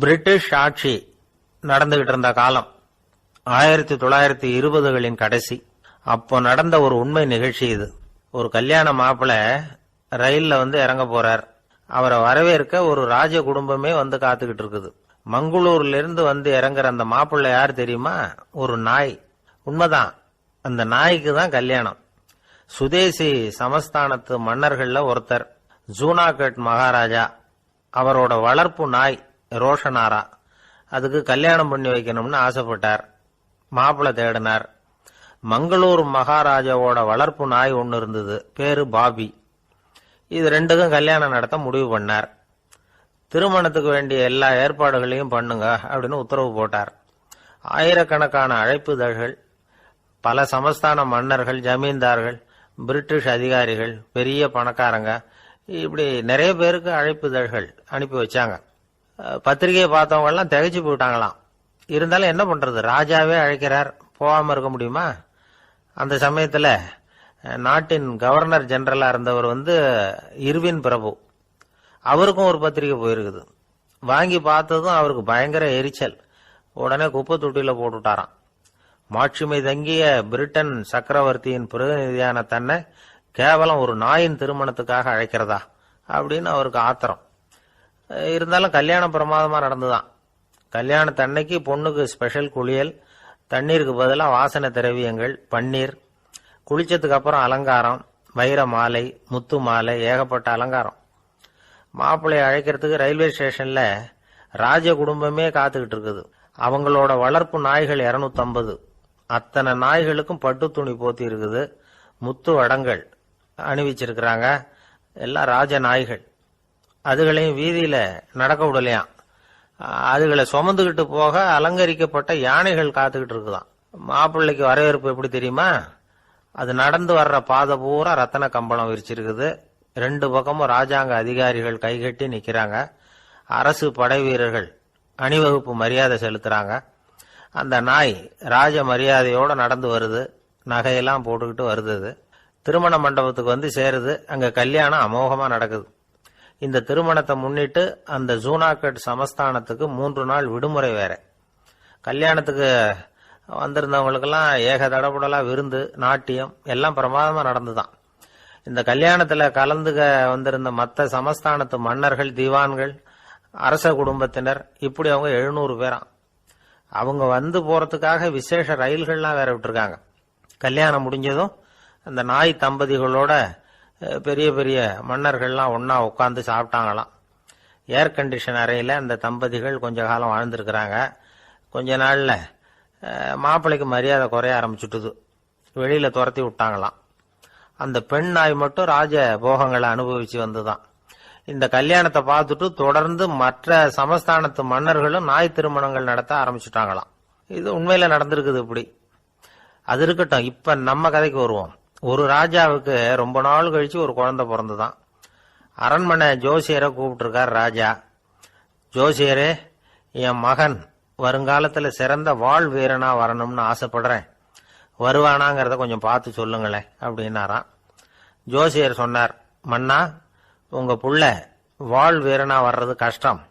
British ஆட்சி நடந்துகிட்டு இருந்த காலம் 1920களின் கடைசி. அப்போ நடந்த ஒரு உண்மை நிகழ்ச்சி இது. ஒரு கல்யாண மாப்பிள்ளை ரயில்ல இறங்க போறார். அவரை வரவேற்க ஒரு ராஜ குடும்பமே காத்துக்கிட்டு இருக்குது. மங்களூர்ல இருந்து இறங்குற அந்த மாப்பிள்ளை யார் தெரியுமா? ஒரு நாய். உண்மைதான், அந்த நாய்க்கு தான் கல்யாணம். சுதேசி சமஸ்தானத்து மன்னர்கள்ல ஒருத்தர் ஜூனாகட் மகாராஜா. அவரோட வளர்ப்பு நாய் ரோஷனாரா. அதுக்கு கல்யாணம் பண்ணி வைக்கணும்னு ஆசைப்பட்டார். மாப்பிள்ளை தேடினார். மங்களூர் மகாராஜாவோட வளர்ப்பு நாய் ஒன்னு இருந்தது, பேரு பாபி. இது ரெண்டுக்கும் கல்யாணம் நடத்த முடிவு பண்ணார். திருமணத்துக்கு வேண்டிய எல்லா ஏற்பாடுகளையும் பண்ணுங்க அப்படின்னு உத்தரவு போட்டார். ஆயிரக்கணக்கான அழைப்புதழ்கள், பல சமஸ்தான மன்னர்கள், ஜமீன்தார்கள், பிரிட்டிஷ் அதிகாரிகள், பெரிய பணக்காரங்க, இப்படி நிறைய பேருக்கு அழைப்புதழ்கள் அனுப்பி வச்சாங்க. பத்திரிகையை பார்த்தவங்க எல்லாம் திகைச்சு போயிட்டாங்களாம். இருந்தாலும் என்ன பண்றது, ராஜாவே அழைக்கிறார், போகாம இருக்க முடியுமா? அந்த சமயத்துல நாட்டின் கவர்னர் ஜெனரலா இருந்தவர் இர்வின் பிரபு. அவருக்கும் ஒரு பத்திரிகை போயிருக்குது. வாங்கி பார்த்ததும் அவருக்கு பயங்கர எரிச்சல். உடனே குப்பை தொட்டியில போட்டுட்டாராம். மாட்சிமை தங்கிய பிரிட்டன் சக்கரவர்த்தியின் பிரதிநிதியான தன்னை கேவலம் ஒரு நாயின் திருமணத்துக்காக அழைக்கிறதா அப்படின்னு அவருக்கு ஆத்திரம். இருந்தாலும் கல்யாணம் பிரமாதமா நடந்துதான். கல்யாணத்தன்னைக்கு பொண்ணுக்கு ஸ்பெஷல் குளியல், தண்ணீருக்கு பதிலாக வாசனை திரவியங்கள், பன்னீர், குளிச்சதுக்கு அப்புறம் அலங்காரம், வைர மாலை, முத்து மாலை, ஏகப்பட்ட அலங்காரம். மாப்பிள்ளையை அழைக்கிறதுக்கு ரயில்வே ஸ்டேஷன்ல ராஜ குடும்பமே காத்துக்கிட்டு இருக்குது. அவங்களோட வளர்ப்பு நாய்கள் 250. அத்தனை நாய்களுக்கும் பட்டு துணி போத்தி இருக்குது. முத்து வடங்கள் அணிவிச்சிருக்கிறாங்க. எல்லாம் ராஜ நாய்கள். அதுகளையும் வீதியில நடக்க விடலையாம். அதுகளை சுமந்துகிட்டு போக அலங்கரிக்கப்பட்ட யானைகள் காத்துக்கிட்டு இருக்குதாம். மாப்பிள்ளைக்கு வரவேற்பு எப்படி தெரியுமா? அது நடந்து வர்ற பாதை பூரா ரத்தன கம்பளம் விரிச்சிருக்குது. 2 பக்கமும் ராஜாங்க அதிகாரிகள் கைகட்டி நிக்கிறாங்க. அரசு படை வீரர்கள் அணிவகுப்பு மரியாதை செலுத்துறாங்க. அந்த நாய் ராஜ மரியாதையோட நடந்து வருது. நகையெல்லாம் போட்டுக்கிட்டு வருது. திருமண மண்டபத்துக்கு சேருது. அங்க கல்யாணம் அமோகமா நடக்குது. இந்த திருமணத்தை முன்னிட்டு அந்த ஜூனாகட் சமஸ்தானத்துக்கு 3 நாள் விடுமுறை வேற. கல்யாணத்துக்கு வந்திருந்தவங்களுக்கெல்லாம் ஏக தடபுடலா விருந்து, நாட்டியம் எல்லாம் பிரமாதமா நடந்துதான். இந்த கல்யாணத்துல கலந்துக வந்திருந்த மற்ற சமஸ்தானத்து மன்னர்கள், திவான்கள், அரச குடும்பத்தினர், இப்படி அவங்க 700 பேராம். அவங்க போறதுக்காக விசேஷ ரயில்கள்லாம் வேற விட்டுருக்காங்க. கல்யாணம் முடிஞ்சதும் அந்த நாய் தம்பதிகளோட பெரிய பெரிய மன்னர்கள்லாம் ஒன்னா உட்காந்து சாப்பிட்டாங்களாம். ஏர் கண்டிஷன் அறையில அந்த தம்பதிகள் கொஞ்ச காலம் வாழ்ந்திருக்கிறாங்க. கொஞ்ச நாள்ல மாப்பிள்ளைக்கு மரியாதை குறைய ஆரம்பிச்சுட்டுது. வெளியில துரத்தி விட்டாங்களாம். அந்த பெண் நாய் மட்டும் ராஜ போகங்களை அனுபவிச்சு வந்துதான். இந்த கல்யாணத்தை பார்த்துட்டு தொடர்ந்து மற்ற சமஸ்தானத்து மன்னர்களும் நாய் திருமணங்கள் நடத்த ஆரம்பிச்சுட்டாங்களாம். இது உண்மையில நடந்திருக்குது. இப்படி அது இருக்கட்டும். இப்ப நம்ம கதைக்கு வருவோம். ஒரு ராஜாவுக்கு ரொம்ப நாள் கழிச்சு ஒரு குழந்தை பிறந்துதான். அரண்மனை ஜோசியரை கூப்பிட்டு இருக்கார் ராஜா. ஜோசியரே, என் மகன் வருங்காலத்துல சிறந்த வாழ் வீரனா வரணும்னு ஆசைப்படுறேன். வருவானாங்கிறத கொஞ்சம் பார்த்து சொல்லுங்களேன் அப்படின்னாராம். ஜோசியர் சொன்னார், மன்னா, உங்க புள்ள வாழ் வீரனா வர்றது கஷ்டம்.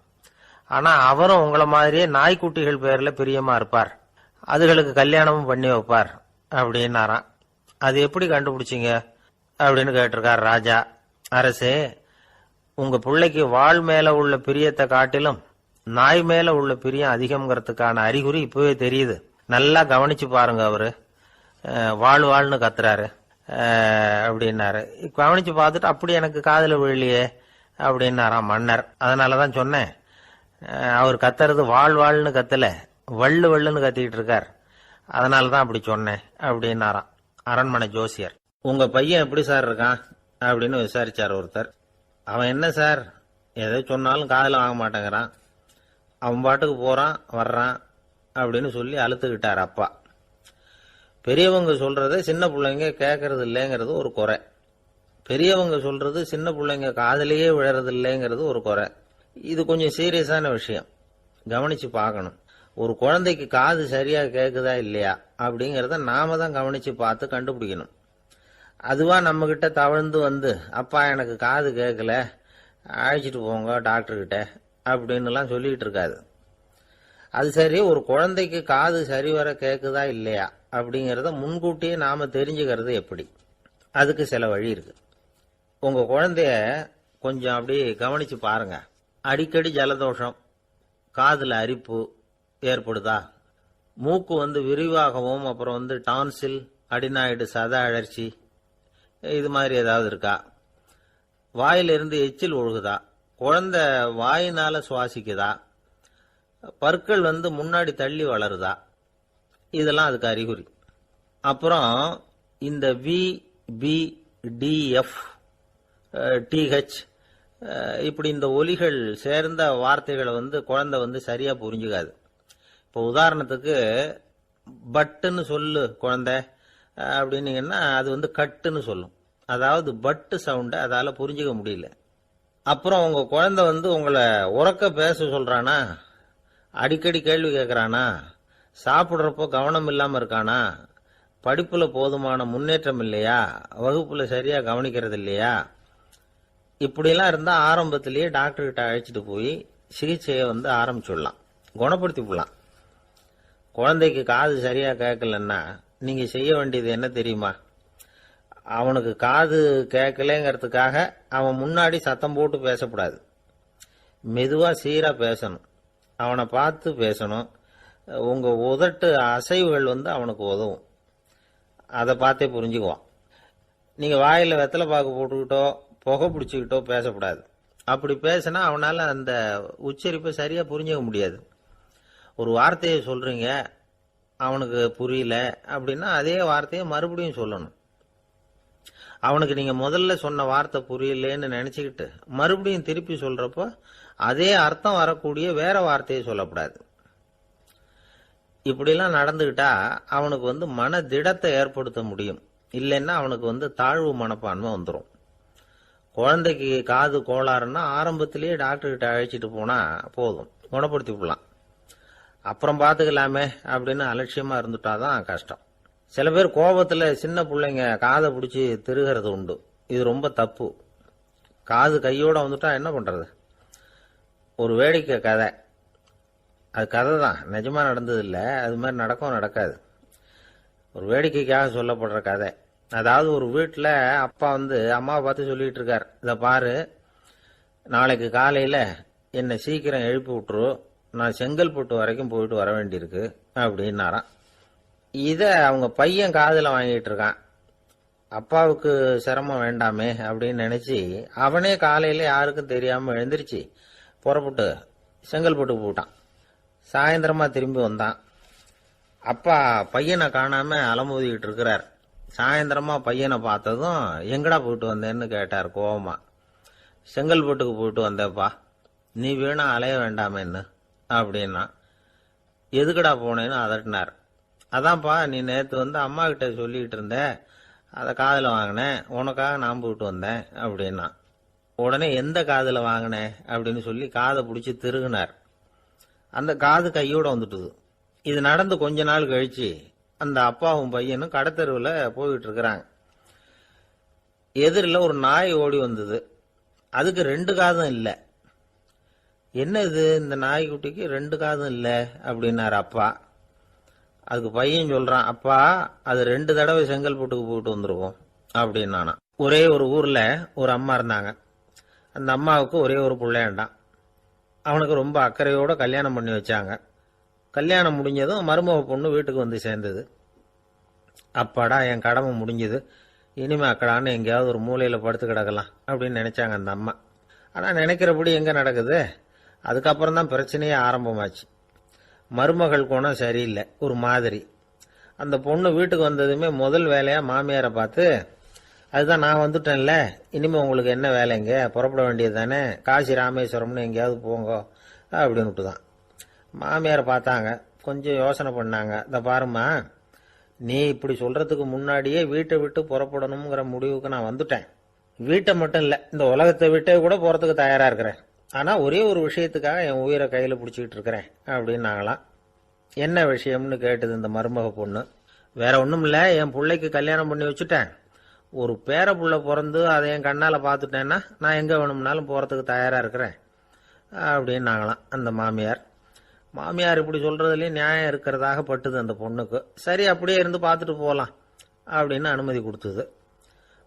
ஆனா அவரும் உங்களை மாதிரியே நாய்க்குட்டிகள் பேர்ல பிரியமா இருப்பார். அதுகளுக்கு கல்யாணமும் பண்ணி வைப்பார் அப்படின்னாராம். அது எப்படி கண்டுபிடிச்சிங்க அப்படின்னு கேட்டிருக்கார் ராஜா. அரசே, உங்க பிள்ளைக்கு வாழ் மேல உள்ள பிரியத்தை காட்டிலும் நாய் மேல உள்ள பிரியம் அதிகம்ங்கிறதுக்கான அறிகுறி இப்பவே தெரியுது. நல்லா கவனிச்சு பாருங்க. அவரு வாழ் வாழ்னு கத்துறாரு அப்படின்னாரு. கவனிச்சு பார்த்துட்டு அப்படி எனக்கு காதுல விழலையே அப்படின்னாராம் மன்னர். அதனாலதான் சொன்னேன், அவர் கத்துறது வாழ் வாழ்னு கத்தல, வள்ளு வள்ளுன்னு கத்திக்கிட்டு இருக்கார். அதனாலதான் அப்படி சொன்னேன் அப்படின்னாராம் அரண்மனை ஜோசியர். உங்க பையன் எப்படி சார் இருக்கான் அப்படின்னு விசாரிச்சார் ஒருத்தர். அவன் என்ன சார், எதை சொன்னாலும் காதுல வாங்க மாட்டேங்கிறான், அவன் பாட்டுக்கு போறான் வர்றான் அப்படின்னு சொல்லி அழுத்துக்கிட்டார் அப்பா. பெரியவங்க சொல்றத சின்ன பிள்ளைங்க கேட்கறது இல்லைங்கிறது ஒரு குறை. பெரியவங்க சொல்றது சின்ன பிள்ளைங்க காதலியே விழறது இல்லைங்கிறது ஒரு குறை. இது கொஞ்சம் சீரியஸான விஷயம், கவனிச்சு பார்க்கணும். ஒரு குழந்தைக்கு காது சரியா கேக்குதா இல்லையா அப்படிங்கறத நாம தான் கவனிச்சு பார்த்து கண்டுபிடிக்கணும். அதுவா நம்ம கிட்ட தவழ்ந்து அப்பா எனக்கு காது கேட்கல, அழைச்சிட்டு போங்க டாக்டர் கிட்ட அப்படின்னு எல்லாம் சொல்லிட்டு இருக்காது. அது சரி, ஒரு குழந்தைக்கு காது சரிவர கேக்குதா இல்லையா அப்படிங்கறத முன்கூட்டியே நாம தெரிஞ்சுக்கிறது எப்படி? அதுக்கு சில வழி இருக்கு. உங்க குழந்தைய கொஞ்சம் அப்படி கவனிச்சு பாருங்க. அடிக்கடி ஜலதோஷம், காதுல அரிப்பு ஏற்படுதா? மூக்கு விரிவாகவும், அப்புறம் டான்சில், அடினாய்டு, சத அழற்சி இது மாதிரி ஏதாவது இருக்கா? வாயிலிருந்து எச்சில் ஒழுகுதா? குழந்தை வாயினால சுவாசிக்குதா? பற்கள் முன்னாடி தள்ளி வளருதா? இதெல்லாம் அதுக்கு அறிகுறி. அப்புறம் இந்த V, B, D, F, D H இப்படி இந்த ஒலிகள் சேர்ந்த வார்த்தைகளை குழந்தை சரியா புரிஞ்சுக்காது. இப்போ உதாரணத்துக்கு பட்டுன்னு சொல்லு குழந்தை அப்படின்னீங்கன்னா அது கட்டுன்னு சொல்லும். அதாவது பட்டு சவுண்ட அதால புரிஞ்சுக்க முடியல. அப்புறம் உங்க குழந்தை உங்களை உறக்க பேச சொல்றானா? அடிக்கடி கேள்வி கேட்கறானா? சாப்பிடுறப்போ கவனம் இல்லாம இருக்கானா? படிப்புல போதுமான முன்னேற்றம் இல்லையா? வகுப்புல சரியா கவனிக்கிறது இல்லையா? இப்படிலாம் இருந்தா ஆரம்பத்திலேயே டாக்டர் கிட்ட அழைச்சிட்டு போய் சிகிச்சையை ஆரம்பிச்சுடலாம், குணப்படுத்தி விடலாம். குழந்தைக்கு காது சரியா கேட்கலன்னா நீங்க செய்ய வேண்டியது என்ன தெரியுமா? அவனுக்கு காது கேட்கலங்கிறதுக்காக அவன் முன்னாடி சத்தம் போட்டு பேசக்கூடாது. மெதுவா சீரா பேசணும். அவனை பார்த்து பேசணும். உங்க உதட்டு அசைவுகள் அவனுக்கு உதவும். அதை பார்த்தே புரிஞ்சுக்குவான். நீங்க வாயில வெத்தலை பாக்கு போட்டுக்கிட்டோ புகை பிடிச்சிக்கிட்டோ பேசக்கூடாது. அப்படி பேசினா அவனால அந்த உச்சரிப்பை சரியா புரிஞ்சுக்க முடியாது. ஒரு வார்த்தையை சொல்றீங்க, அவனுக்கு புரியல அப்படின்னா அதே வார்த்தையை மறுபடியும் சொல்லணும். அவனுக்கு நீங்க முதல்ல சொன்ன வார்த்தை புரியலன்னு நினைச்சுக்கிட்டு மறுபடியும் திருப்பி சொல்றப்போ அதே அர்த்தம் வரக்கூடிய வேற வார்த்தையை சொல்லக்கூடாது. இப்படிலாம் நடந்துகிட்டா அவனுக்கு மன திடத்தை ஏற்படுத்த முடியும். இல்லைன்னா அவனுக்கு தாழ்வு மனப்பான்மை வந்துடும். குழந்தைக்கு காது கோளாறுன்னா ஆரம்பத்திலேயே டாக்டர் கிட்ட அழைச்சிட்டு போனா போதும், குணப்படுத்தி விடலாம். அப்புறம் பார்த்துக்கலாமே அப்படின்னு அலட்சியமா இருந்துட்டாதான் கஷ்டம். சில பேர் கோபத்துல சின்ன பிள்ளைங்க காதை பிடிச்சி திருகிறது உண்டு. இது ரொம்ப தப்பு. காது கையோட வந்துட்டா என்ன பண்றது? ஒரு வேடிக்கை கதை, அது கதை தான், நிஜமா நடந்தது இல்ல. அது மாதிரி நடக்கும் நடக்காது. ஒரு வேடிக்கைக்காக சொல்லப்படுற கதை. அதாவது ஒரு வீட்டுல அப்பா அம்மாவை பார்த்து சொல்லிட்டு இருக்கார், இத பாரு, நாளைக்கு காலையில என்னை சீக்கிரம் எழுப்பி விட்டுரு, நான் செங்கல்பட்டு வரைக்கும் போயிட்டு வர வேண்டியிருக்கு அப்படின்னாராம். இத அவங்க பையன் காதுல வாங்கிட்டு இருக்கான். அப்பாவுக்கு சிரமம் வேண்டாமே அப்படின்னு நினைச்சு அவனே காலையில யாருக்கும் தெரியாம எழுந்திருச்சு புறப்பட்டு செங்கல்பட்டு போட்டான். சாயந்தரமா திரும்பி வந்தான். அப்பா பையனை காணாம அலமோதிக்கிட்டு இருக்கிறார். சாயந்தரமா பையனை பார்த்ததும் எங்கடா போயிட்டு வந்தேன்னு கேட்டார் கோவமா. செங்கல்பட்டுக்கு போயிட்டு வந்தேப்பா, நீ வீணா அலைய வேண்டாமேன்னு அப்படின்னா. எதுக்குடா போனேன்னு அதட்டினார். அதான்ப்பா, நீ நேற்று அம்மா கிட்ட சொல்லிட்டு இருந்த, அதை காதுல வாங்கினேன், உனக்காக நான் போயிட்டு வந்தேன் அப்படின்னா. உடனே எந்த காதுல வாங்கினேன் அப்படின்னு சொல்லி காதை பிடிச்சி திருகுனார். அந்த காது கையோட வந்துட்டுது. இது நடந்து கொஞ்ச நாள் கழிச்சு அந்த அப்பாவும் பையனும் கடத்தெருவில் போயிட்டு இருக்கிறாங்க. எதிரில் ஒரு நாய் ஓடி வந்தது. அதுக்கு 2 காதும் இல்லை. என்ன இது, இந்த நாய்க்குட்டிக்கு 2 காதும் இல்லை அப்படின்னாரு அப்பா. அதுக்கு பையன் சொல்றான், அப்பா அது 2 தடவை செங்கல்பட்டுக்கு போயிட்டு வந்திருக்கும் அப்படின்னானா. ஒரே ஒரு ஊர்ல ஒரு அம்மா இருந்தாங்க. அந்த அம்மாவுக்கு ஒரே ஒரு பிள்ளையாண்டான். அவனுக்கு ரொம்ப அக்கறையோட கல்யாணம் பண்ணி வச்சாங்க. கல்யாணம் முடிஞ்சதும் மருமக பொண்ணு வீட்டுக்கு வந்து சேர்ந்தது. அப்பாடா, என் கடமை முடிஞ்சது, இனிமே அக்கடான்னு எங்கேயாவது ஒரு மூலையில படுத்து கிடக்கலாம் அப்படின்னு நினைச்சாங்க அந்த அம்மா. ஆனா நினைக்கிறபடி எங்க நடக்குது? அதுக்கப்புறம் தான் பிரச்சனையே ஆரம்பமாச்சு. மருமகள் குணம் சரியில்லை, ஒரு மாதிரி. அந்த பொண்ணு வீட்டுக்கு வந்ததுமே முதல் வேலையா மாமியாரை பார்த்து, அதுதான் நான் வந்துட்டேன்ல, இனிமே உங்களுக்கு என்ன வேலைங்க, புறப்பட வேண்டியது தானே, காசி ராமேஸ்வரம்னு எங்கேயாவது போங்க அப்படின்னுட்டு தான். மாமியாரை பார்த்தாங்க, கொஞ்சம் யோசனை பண்ணாங்க. இந்த பாருமா, நீ இப்படி சொல்றதுக்கு முன்னாடியே வீட்டை விட்டு புறப்படணுங்கிற முடிவுக்கு நான் வந்துட்டேன். வீட்டை மட்டும் இல்ல, இந்த உலகத்தை விட்டே கூட போறதுக்கு தயாரா இருக்கிறேன். ஆனா ஒரே ஒரு விஷயத்துக்காக என் உயிரை கையில பிடிச்சிக்கிட்டு இருக்கிறேன் அப்படின்னாங்களாம். என்ன விஷயம்னு கேட்டது இந்த மருமக பொண்ணு. வேற ஒண்ணும் இல்ல, என் பிள்ளைக்கு கல்யாணம் பண்ணி வச்சுட்டேன். ஒரு பேர புள்ள பிறந்து அதை என் கண்ணால பாத்துட்டேன்னா நான் எங்க வேணும்னாலும் போறதுக்கு தயாரா இருக்கிறேன் அப்படின்னாங்களாம் அந்த மாமியார். மாமியார் இப்படி சொல்றதுலயும் நியாயம் இருக்கிறதாக பட்டுது அந்த பொண்ணுக்கு. சரி அப்படியே இருந்து பார்த்துட்டு போகலாம் அப்படின்னு அனுமதி கொடுத்தது.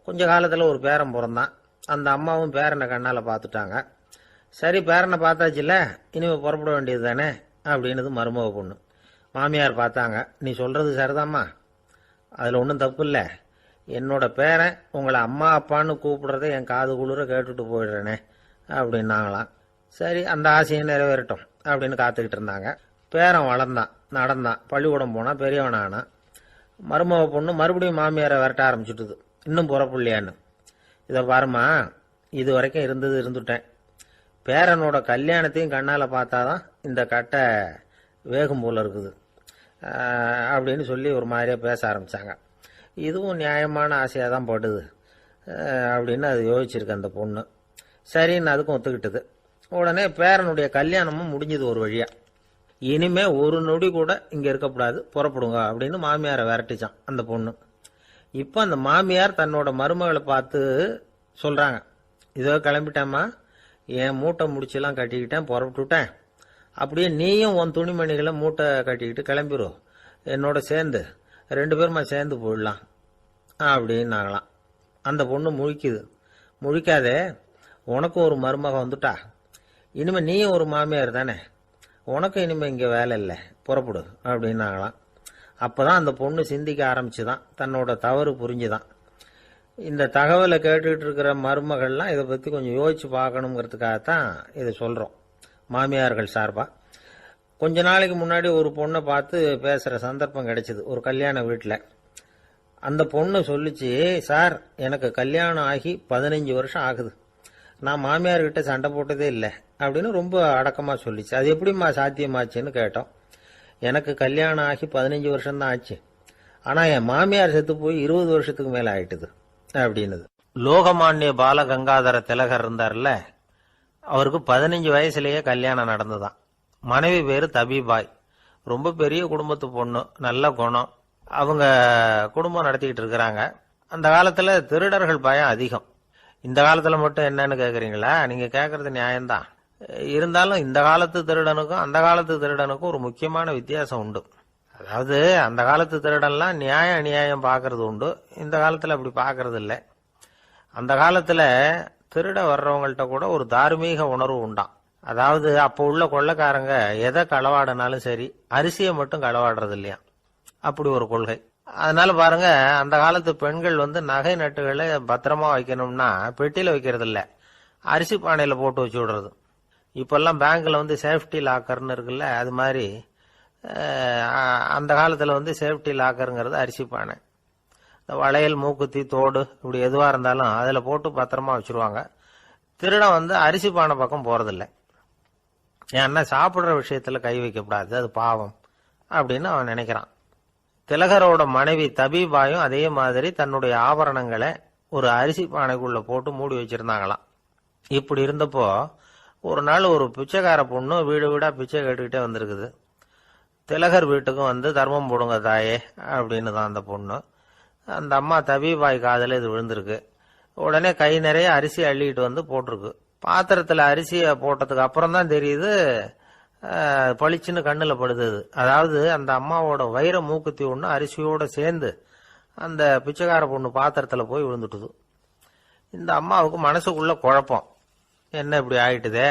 கொஞ்ச காலத்தில் ஒரு பேரன் பிறந்தான். அந்த அம்மாவும் பேரனை கண்ணால் பார்த்துட்டாங்க. சரி பேரனை பார்த்தாச்சுல்ல, இனிமேல் புறப்பட வேண்டியது தானே அப்படின்னது மருமக பொண்ணு. மாமியார் பார்த்தாங்க. நீ சொல்றது சரிதாம்மா, அதில் ஒன்றும் தப்பு இல்லை. என்னோட பேரன் உங்களை அம்மா அப்பான்னு கூப்பிடுறத என் காது குளிர கேட்டுட்டு போயிடுறேனே அப்படின்னாங்களாம். சரி அந்த ஆசையை நிறைவேறட்டும் அப்படின்னு காத்துக்கிட்டு இருந்தாங்க. பேரன் வளர்ந்தான், நடந்தான், பள்ளிக்கூடம் போனான், பெரியவனானான். மருமக பொண்ணு மறுபடியும் மாமியாரை விரட்ட ஆரம்பிச்சுட்டுது. இன்னும் புறப்படலையான்னு. இதை பாருமா, இது வரைக்கும் இருந்துட்டேன். பேரனோட கல்யாணத்தையும் கண்ணால் பார்த்தாதான் இந்த கட்டை வேகும் போல இருக்குது அப்படின்னு சொல்லி ஒரு மாதிரியாக பேச ஆரம்பித்தாங்க. இதுவும் நியாயமான ஆசையாக தான் படுது அப்படின்னு அது யோசிச்சிருக்கு அந்த பொண்ணு. சரின்னு அதுக்கும் ஒத்துக்கிட்டது. உடனே பேரனுடைய கல்யாணமும் முடிஞ்சது ஒரு வழியா. இனிமே ஒரு நொடி கூட இங்கே இருக்கக்கூடாது, புறப்படுங்க அப்படின்னு மாமியாரை விரட்டிச்சான் அந்த பொண்ணு. இப்போ அந்த மாமியார் தன்னோட மருமகளை பார்த்து சொல்கிறாங்க, இதோ கிளம்பிட்டேம்மா, என் மூட்டை முடிச்செல்லாம் கட்டிக்கிட்டேன், புறப்பட்டுட்டேன். அப்படியே நீயும் உன் துணிமணிகளை மூட்டை கட்டிக்கிட்டு கிளம்பிடும், என்னோட சேர்ந்து 2 பேருமா சேர்ந்து போயிடலாம் அப்படின்னாங்களாம். அந்த பொண்ணு முழிக்குது. முழிக்காதே, உனக்கும் ஒரு மருமக வந்துட்டா, இனிமே நீயும் ஒரு மாமியார் தானே, உனக்கும் இனிமே இங்கே வேலை இல்லை, புறப்படு அப்படின்னாங்களாம். அப்போதான் அந்த பொண்ணு சிந்திக்க ஆரம்பிச்சுதான், தன்னோட தவறு புரிஞ்சுதான். இந்த தகவலை கேட்டுக்கிட்டு இருக்கிற மருமகள்லாம் இதை பற்றி கொஞ்சம் யோசிச்சு பார்க்கணுங்கிறதுக்காகத்தான் இதை சொல்கிறோம் மாமியார்கள் சார்பாக. கொஞ்ச நாளைக்கு முன்னாடி ஒரு பொண்ணை பார்த்து பேசுகிற சந்தர்ப்பம் கிடைச்சிது ஒரு கல்யாண வீட்டில். அந்த பொண்ணு சொல்லிச்சு, சார் எனக்கு கல்யாணம் ஆகி 15 வருஷம் ஆகுது, நான் மாமியார்கிட்ட சண்டை போட்டதே இல்லை அப்படின்னு ரொம்ப அடக்கமாக சொல்லிச்சு. அது எப்படிம்மா சாத்தியமாச்சுன்னு கேட்டோம். எனக்கு கல்யாணம் ஆகி 15 வருஷம்தான் ஆச்சு, ஆனால் என் மாமியார் செத்து போய் 20 வருஷத்துக்கு மேலே ஆயிட்டுது அப்படின்னுது. லோகமானிய பால கங்காதர திலகர் இருந்தார்ல, அவருக்கு 15 வயசுலேயே கல்யாணம் நடந்துதான். மனைவி பேரு தபிபாய். ரொம்ப பெரிய குடும்பத்து பொண்ணு, நல்ல குணம். அவங்க குடும்பம் நடத்திக்கிட்டு இருக்கிறாங்க. அந்த காலத்தில் திருடர்கள் பயம் அதிகம். இந்த காலத்தில் மட்டும் என்னன்னு கேட்குறீங்களா? நீங்கள் கேட்குறது நியாயம்தான். இருந்தாலும் இந்த காலத்து திருடனுக்கும் அந்த காலத்து திருடனுக்கும் ஒரு முக்கியமான வித்தியாசம் உண்டு. அதாவது அந்த காலத்து திருடன்லாம் நியாயம் அநியாயம் பார்க்கறது உண்டு, இந்த காலத்தில் அப்படி பார்க்கறது இல்லை. அந்த காலத்தில் திருட வர்றவங்கள்ட்ட கூட ஒரு தார்மீக உணர்வு உண்டாம். அதாவது அப்போ உள்ள கொள்ளைக்காரங்க எதை களவாடினாலும் சரி, அரிசியை மட்டும் களவாடுறது இல்லையா, அப்படி ஒரு கொள்கை. அதனால பாருங்க, அந்த காலத்து பெண்கள் நகை நட்டுகளை பத்திரமா வைக்கணும்னா பெட்டியில வைக்கிறது இல்ல, அரிசி பானையில போட்டு வச்சு விடுறது. இப்பெல்லாம் பேங்க்ல சேஃப்டி லாக்கர்னு இருக்குல்ல, அது மாதிரி அந்த காலத்துல சேஃப்டி லாக்கருங்கிறது அரிசி பானை. வளையல், மூக்குத்தி, தோடு இப்படி எதுவா இருந்தாலும் அதுல போட்டு பத்திரமா வச்சிருவாங்க. திருடன் அரிசி பானை பக்கம் போறதில்ல. ஏன்னா சாப்பிடுற விஷயத்துல கை வைக்கக்கூடாது, அது பாவம் அப்படின்னு அவன் நினைக்கிறான். திலகரோட மனைவி தபிபாயும் அதே மாதிரி தன்னுடைய ஆபரணங்களை ஒரு அரிசி பானைக்குள்ள போட்டு மூடி வச்சிருந்தாங்களாம். இப்படி இருந்தப்போ ஒரு நாள் ஒரு பிச்சைக்கார பொண்ணு வீடு வீடா பிச்சை கேட்டுக்கிட்டே வந்திருக்குது. திலகர் வீட்டுக்கும் தர்மம் போடுங்க தாயே அப்படின்னு தான் அந்த பொண்ணு. அந்த அம்மா தபிபாய் காதில் இது விழுந்திருக்கு. உடனே கை நிறைய அரிசி அள்ளிட்டு போட்டிருக்கு. பாத்திரத்தில் அரிசியை போட்டதுக்கு அப்புறம் தான் தெரியுது, பளிச்சுன்னு கண்ணில் படுது. அதாவது அந்த அம்மாவோட வைர மூக்குத்தி ஒன்று அரிசியோட சேர்ந்து அந்த பிச்சைக்கார பொண்ணு பாத்திரத்தில் போய் விழுந்துட்டுது. இந்த அம்மாவுக்கு மனசுக்குள்ள குழப்பம், என்ன இப்படி ஆயிட்டுதே,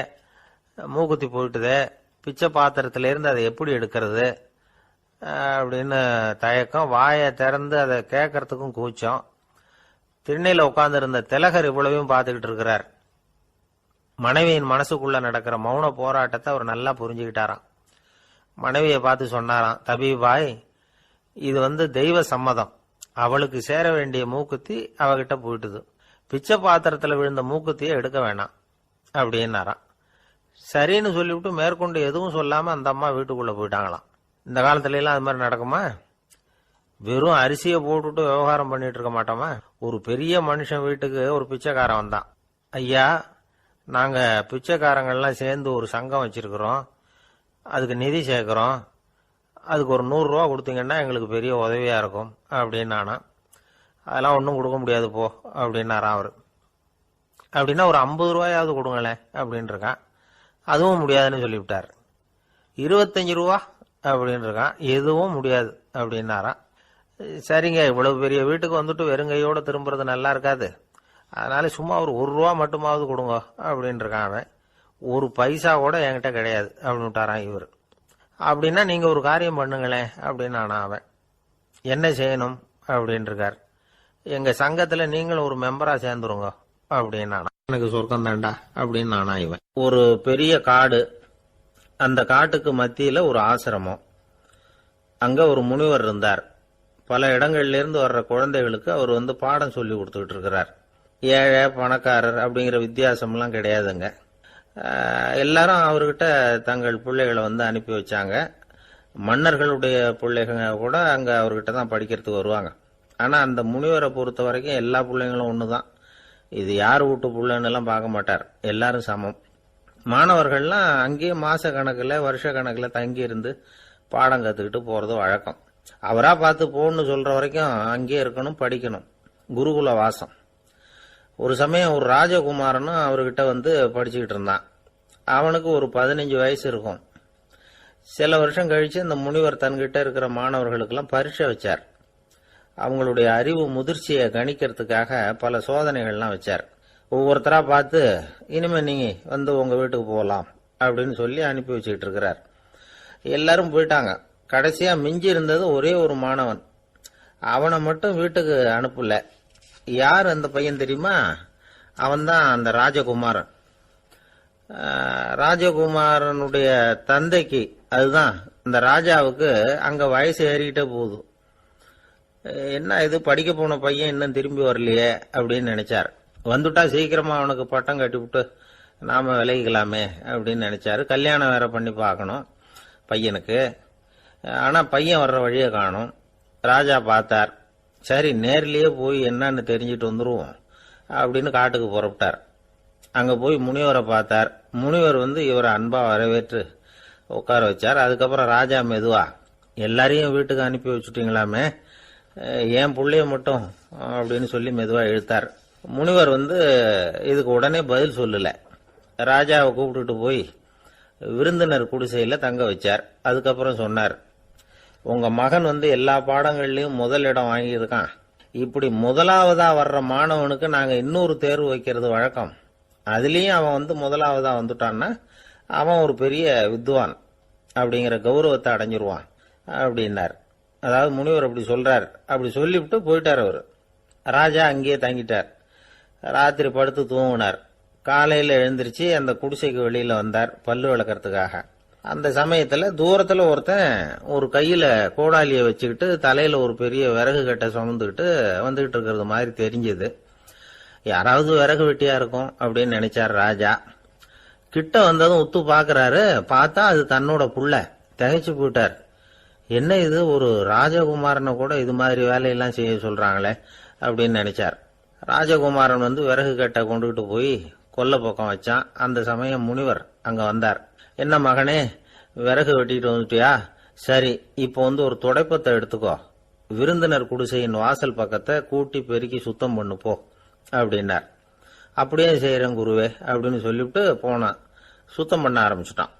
மூக்குத்தி போயிட்டுதே, பிச்சை பாத்திரத்திலேருந்து அதை எப்படி எடுக்கிறது அப்படின்னு தயக்கம். வாயை திறந்து அதை கேட்கறதுக்கும் கூச்சம். திண்ணையில் உட்கார்ந்துருந்த திலகர் இவ்வளவையும் பார்த்துக்கிட்டு இருக்கிறார். மனைவியின் மனசுக்குள்ள நடக்கிற மௌன போராட்டத்தை அவர் நல்லா புரிஞ்சுக்கிட்டாராம். மனைவியை பார்த்து சொன்னாராம், தபிபாய், இது தெய்வ சம்மதம், அவளுக்கு சேர வேண்டிய மூக்குத்தி அவகிட்ட போயிட்டுது, பிச்சை பாத்திரத்துல விழுந்த மூக்குத்தியை எடுக்க வேணாம் அப்படின்னாராம். சரின்னு சொல்லிவிட்டு மேற்கொண்டு எதுவும் சொல்லாம அந்த அம்மா வீட்டுக்குள்ள போயிட்டாங்களாம். இந்த காலத்துல எல்லாம் அது மாதிரி நடக்குமா? வெறும் அரிசியை போட்டுட்டு விவகாரம் பண்ணிட்டு இருக்க மாட்டோமா? ஒரு பெரிய மனுஷன் வீட்டுக்கு ஒரு பிச்சைக்காரன் வந்தான். ஐயா, நாங்க பிச்சைக்காரங்கள்லாம் சேர்ந்து ஒரு சங்கம் வச்சிருக்கிறோம், அதுக்கு நிதி சேர்க்கிறோம், அதுக்கு ஒரு 100 ரூபா கொடுத்தீங்கன்னா எங்களுக்கு பெரிய உதவியா இருக்கும் அப்படின்னானா. அதெல்லாம் ஒன்றும் கொடுக்க முடியாது போ அப்படின்னாராம் அவரு. அப்படின்னா ஒரு 50 ரூபாயாவது கொடுங்களேன் அப்படின்னு இருக்கான். அதுவும் முடியாதுன்னு சொல்லிவிட்டார். 25 ரூபா அப்படின்னு இருக்கான். எதுவும் முடியாது அப்படின்னாராம். சரிங்க, இவ்வளவு பெரிய வீட்டுக்கு வந்துட்டு வெறுங்கையோட திரும்புறது நல்லா இருக்காது, அதனால சும்மா ஒரு ரூபா மட்டுமாவது கொடுங்க அப்படின்னு இருக்கான் அவன். ஒரு பைசா கூட என்கிட்ட கிடையாது அப்படின்னு விட்டாரான் இவர். அப்படின்னா நீங்க ஒரு காரியம் பண்ணுங்களேன் அப்படின்னு அவன். என்ன செய்யணும் அப்படின்னு இருக்கார். எங்க சங்கத்துல நீங்களும் ஒரு மெம்பரா சேர்ந்துருங்க அப்படின்னு எனக்கு சொர்க்கம் தாண்டா அப்படின்னு நானா இவன். ஒரு பெரிய காடு, அந்த காட்டுக்கு மத்தியில ஒரு ஆசிரமம். அங்க ஒரு முனிவர் இருந்தார். பல இடங்கள்ல இருந்து வர்ற குழந்தைகளுக்கு அவர் பாடம் சொல்லி கொடுத்துக்கிட்டு இருக்கிறார். ஏழை பணக்காரர் அப்படிங்கிற வித்தியாசம்லாம் கிடையாதுங்க. எல்லாரும் அவர்கிட்ட தங்கள் பிள்ளைகளை அனுப்பி வச்சாங்க. மன்னர்களுடைய பிள்ளைங்க கூட அங்க அவர்கிட்ட தான் படிக்கிறதுக்கு வருவாங்க. ஆனா அந்த முனிவரை பொறுத்த வரைக்கும் எல்லா பிள்ளைங்களும் ஒண்ணுதான். இது யார் வீட்டு பிள்ளைன்னு எல்லாம் பார்க்க மாட்டார், எல்லாரும் சமம். மாணவர்கள்லாம் அங்கேயே மாச கணக்குல வருஷ கணக்குல தங்கி இருந்து பாடம் கத்துக்கிட்டு போறது வழக்கம். அவரா பார்த்து போன்னு சொல்ற வரைக்கும் அங்கேயே இருக்கணும், படிக்கணும். குருகுல வாசம். ஒரு சமயம் ஒரு ராஜகுமாரனும் அவர்கிட்ட படிச்சுக்கிட்டு இருந்தான். அவனுக்கு ஒரு 15 வயசு இருக்கும். சில வருஷம் கழிச்சு இந்த முனிவர் தன்கிட்ட இருக்கிற மாணவர்களுக்கெல்லாம் பரீட்சை வச்சார். அவங்களுடைய அறிவு முதிர்ச்சியை கணிக்கிறதுக்காக பல சோதனைகள்லாம் வச்சார். ஒவ்வொருத்தரா பார்த்து இனிமே நீங்க உங்க வீட்டுக்கு போகலாம் அப்படின்னு சொல்லி அனுப்பி வச்சுக்கிட்டு இருக்கிறார். எல்லாரும் போயிட்டாங்க. கடைசியா மிஞ்சி இருந்தது ஒரே ஒரு மாணவன். அவனை மட்டும் வீட்டுக்கு அனுப்பல. யார் அந்த பையன் தெரியுமா? அவன்தான் அந்த ராஜகுமாரன். ராஜகுமாரனுடைய தந்தைக்கு, அதுதான் இந்த ராஜாவுக்கு, அங்க வயசு ஏறிக்கிட்டே போகுது. என்ன இது, படிக்க போன பையன் இன்னும் திரும்பி வரலையே அப்படின்னு நினைச்சார். வந்துட்டா சீக்கிரமா அவனுக்கு பட்டம் கட்டிவிட்டு நாம விலகிக்கலாமே அப்படின்னு நினைச்சாரு. கல்யாணம் வேற பண்ணி பார்க்கணும் பையனுக்கு. ஆனா பையன் வர்ற வழியை காணும். ராஜா பார்த்தார். சரி, நேர்லயே போய் என்னன்னு தெரிஞ்சிட்டு வந்துருவோம் அப்படின்னு காட்டுக்கு புறப்பட்டார். அங்க போய் முனிவரை பார்த்தார். முனிவர் இவரை அன்பா வரவேற்று உட்கார வச்சார். அதுக்கப்புறம் ராஜா மெதுவா, எல்லாரையும் வீட்டுக்கு அனுப்பி வச்சுட்டீங்களாமே, ஏன் புள்ளைய மட்டும் அப்படின்னு சொல்லி மெதுவா இழுத்தார். முனிவர் இதுக்கு உடனே பதில் சொல்லல. ராஜாவை கூப்பிட்டுட்டு போய் விருந்தினர் குடிசையில தங்க வச்சார். அதுக்கப்புறம் சொன்னார், உங்க மகன் எல்லா பாடங்கள்லயும் முதல் இடம் வாங்கியிருக்கான். இப்படி முதலாவதா வர்ற மாணவனுக்கு நாங்க இன்னொரு தேர்வு வைக்கிறது வழக்கம். அதுலயும் அவன் முதலாவதா வந்துட்டான்னா அவன் ஒரு பெரிய வித்வான் அப்படிங்கிற கௌரவத்தை அடைஞ்சிருவான் அப்படின்னார். அதாவது முனிவர் அப்படி சொல்றார். அப்படி சொல்லிவிட்டு போயிட்டார் அவரு. ராஜா அங்கேயே தங்கிட்டார். ராத்திரி படுத்து தூங்கினார். காலையில எழுந்திருச்சு அந்த குடிசைக்கு வெளியில வந்தார் பல்லு விளக்கறதுக்காக. அந்த சமயத்துல தூரத்துல ஒருத்தன் ஒரு கையில கோடாலிய வச்சுக்கிட்டு தலையில ஒரு பெரிய விறகு கட்டை சுமந்துக்கிட்டு வந்துகிட்டு இருக்கிறது மாதிரி தெரிஞ்சது. யாராவது விறகு வெட்டியா இருக்கும் அப்படின்னு நினைச்சார் ராஜா. கிட்ட வந்ததும் உத்து பாக்குறாரு. பார்த்தா அது தன்னோட புள்ள. திகைச்சு போயிட்டார். என்ன இது, ஒரு ராஜகுமாரனை கூட இது மாதிரி வேலையெல்லாம் செய்ய சொல்றாங்களே அப்படின்னு நினைச்சார். ராஜகுமாரன் விறகு கட்டை கொண்டுகிட்டு போய் கொல்லை பக்கம் வச்சான். அந்த சமயம் முனிவர் அங்க வந்தார். என்ன மகனே, விறகு வெட்டிட்டு வந்துட்டியா? சரி, இப்போ ஒரு துடைப்பத்தை எடுத்துக்கோ, விருந்தினர் குடிசையின் வாசல் பக்கத்தை கூட்டி பெருக்கி சுத்தம் பண்ணு போ அப்படின்னார். அப்படியே செய்யறேன் குருவே அப்படின்னு சொல்லிவிட்டு போனான். சுத்தம் பண்ண ஆரம்பிச்சுட்டான்.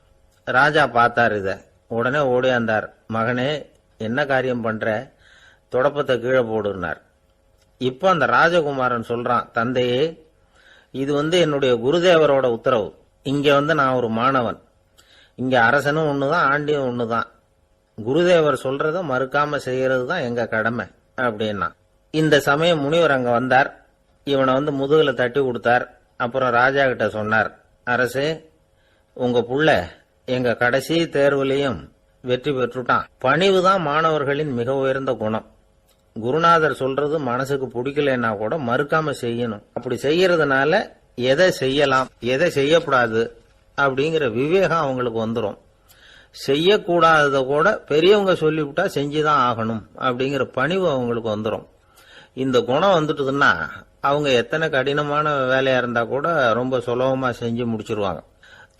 ராஜா பார்த்தார் இத. உடனே ஓடியாந்தார். மகனே, என்ன காரியம் பண்ற? துடப்பத்தை கீழே போடுனார். இப்ப அந்த ராஜகுமாரன் சொல்றான், தந்தையே, இது என்னுடைய குருதேவரோட உத்தரவு. இங்க நான் ஒரு மாணவன். இங்க அரசனும் ஒண்ணுதான், ஆண்டியும் ஒண்ணுதான். குருதேவர் சொல்றத மறுக்காம செய்யறது தான் எங்க கடமை அப்படின்னா. இந்த சமயம் முனிவர் அங்க வந்தார். இவனை முதுகுல தட்டி கொடுத்தார். அப்புறம் ராஜா கிட்ட சொன்னார், அரசே, உங்க புள்ள எங்க கடைசி தேர்வுலையும் வெற்றி பெற்றுட்டான். பணிவுதான் மாணவர்களின் மிக உயர்ந்த குணம். குருநாதர் சொல்றது மனசுக்கு பிடிக்கலன்னா கூட மறுக்காம செய்யணும். அப்படி செய்யறதுனால எதை செய்யலாம் எதை செய்யக்கூடாது அப்படிங்கிற விவேகம் அவங்களுக்கு வந்துடும். செய்யக்கூடாதத கூட பெரியவங்க சொல்லிவிட்டா செஞ்சுதான் ஆகணும் அப்படிங்கிற பணிவு அவங்களுக்கு வந்துடும். இந்த குணம் வந்துட்டுதுன்னா அவங்க எத்தனை கடினமான வேலையா இருந்தா கூட ரொம்ப சுலபமா செஞ்சு முடிச்சிருவாங்க.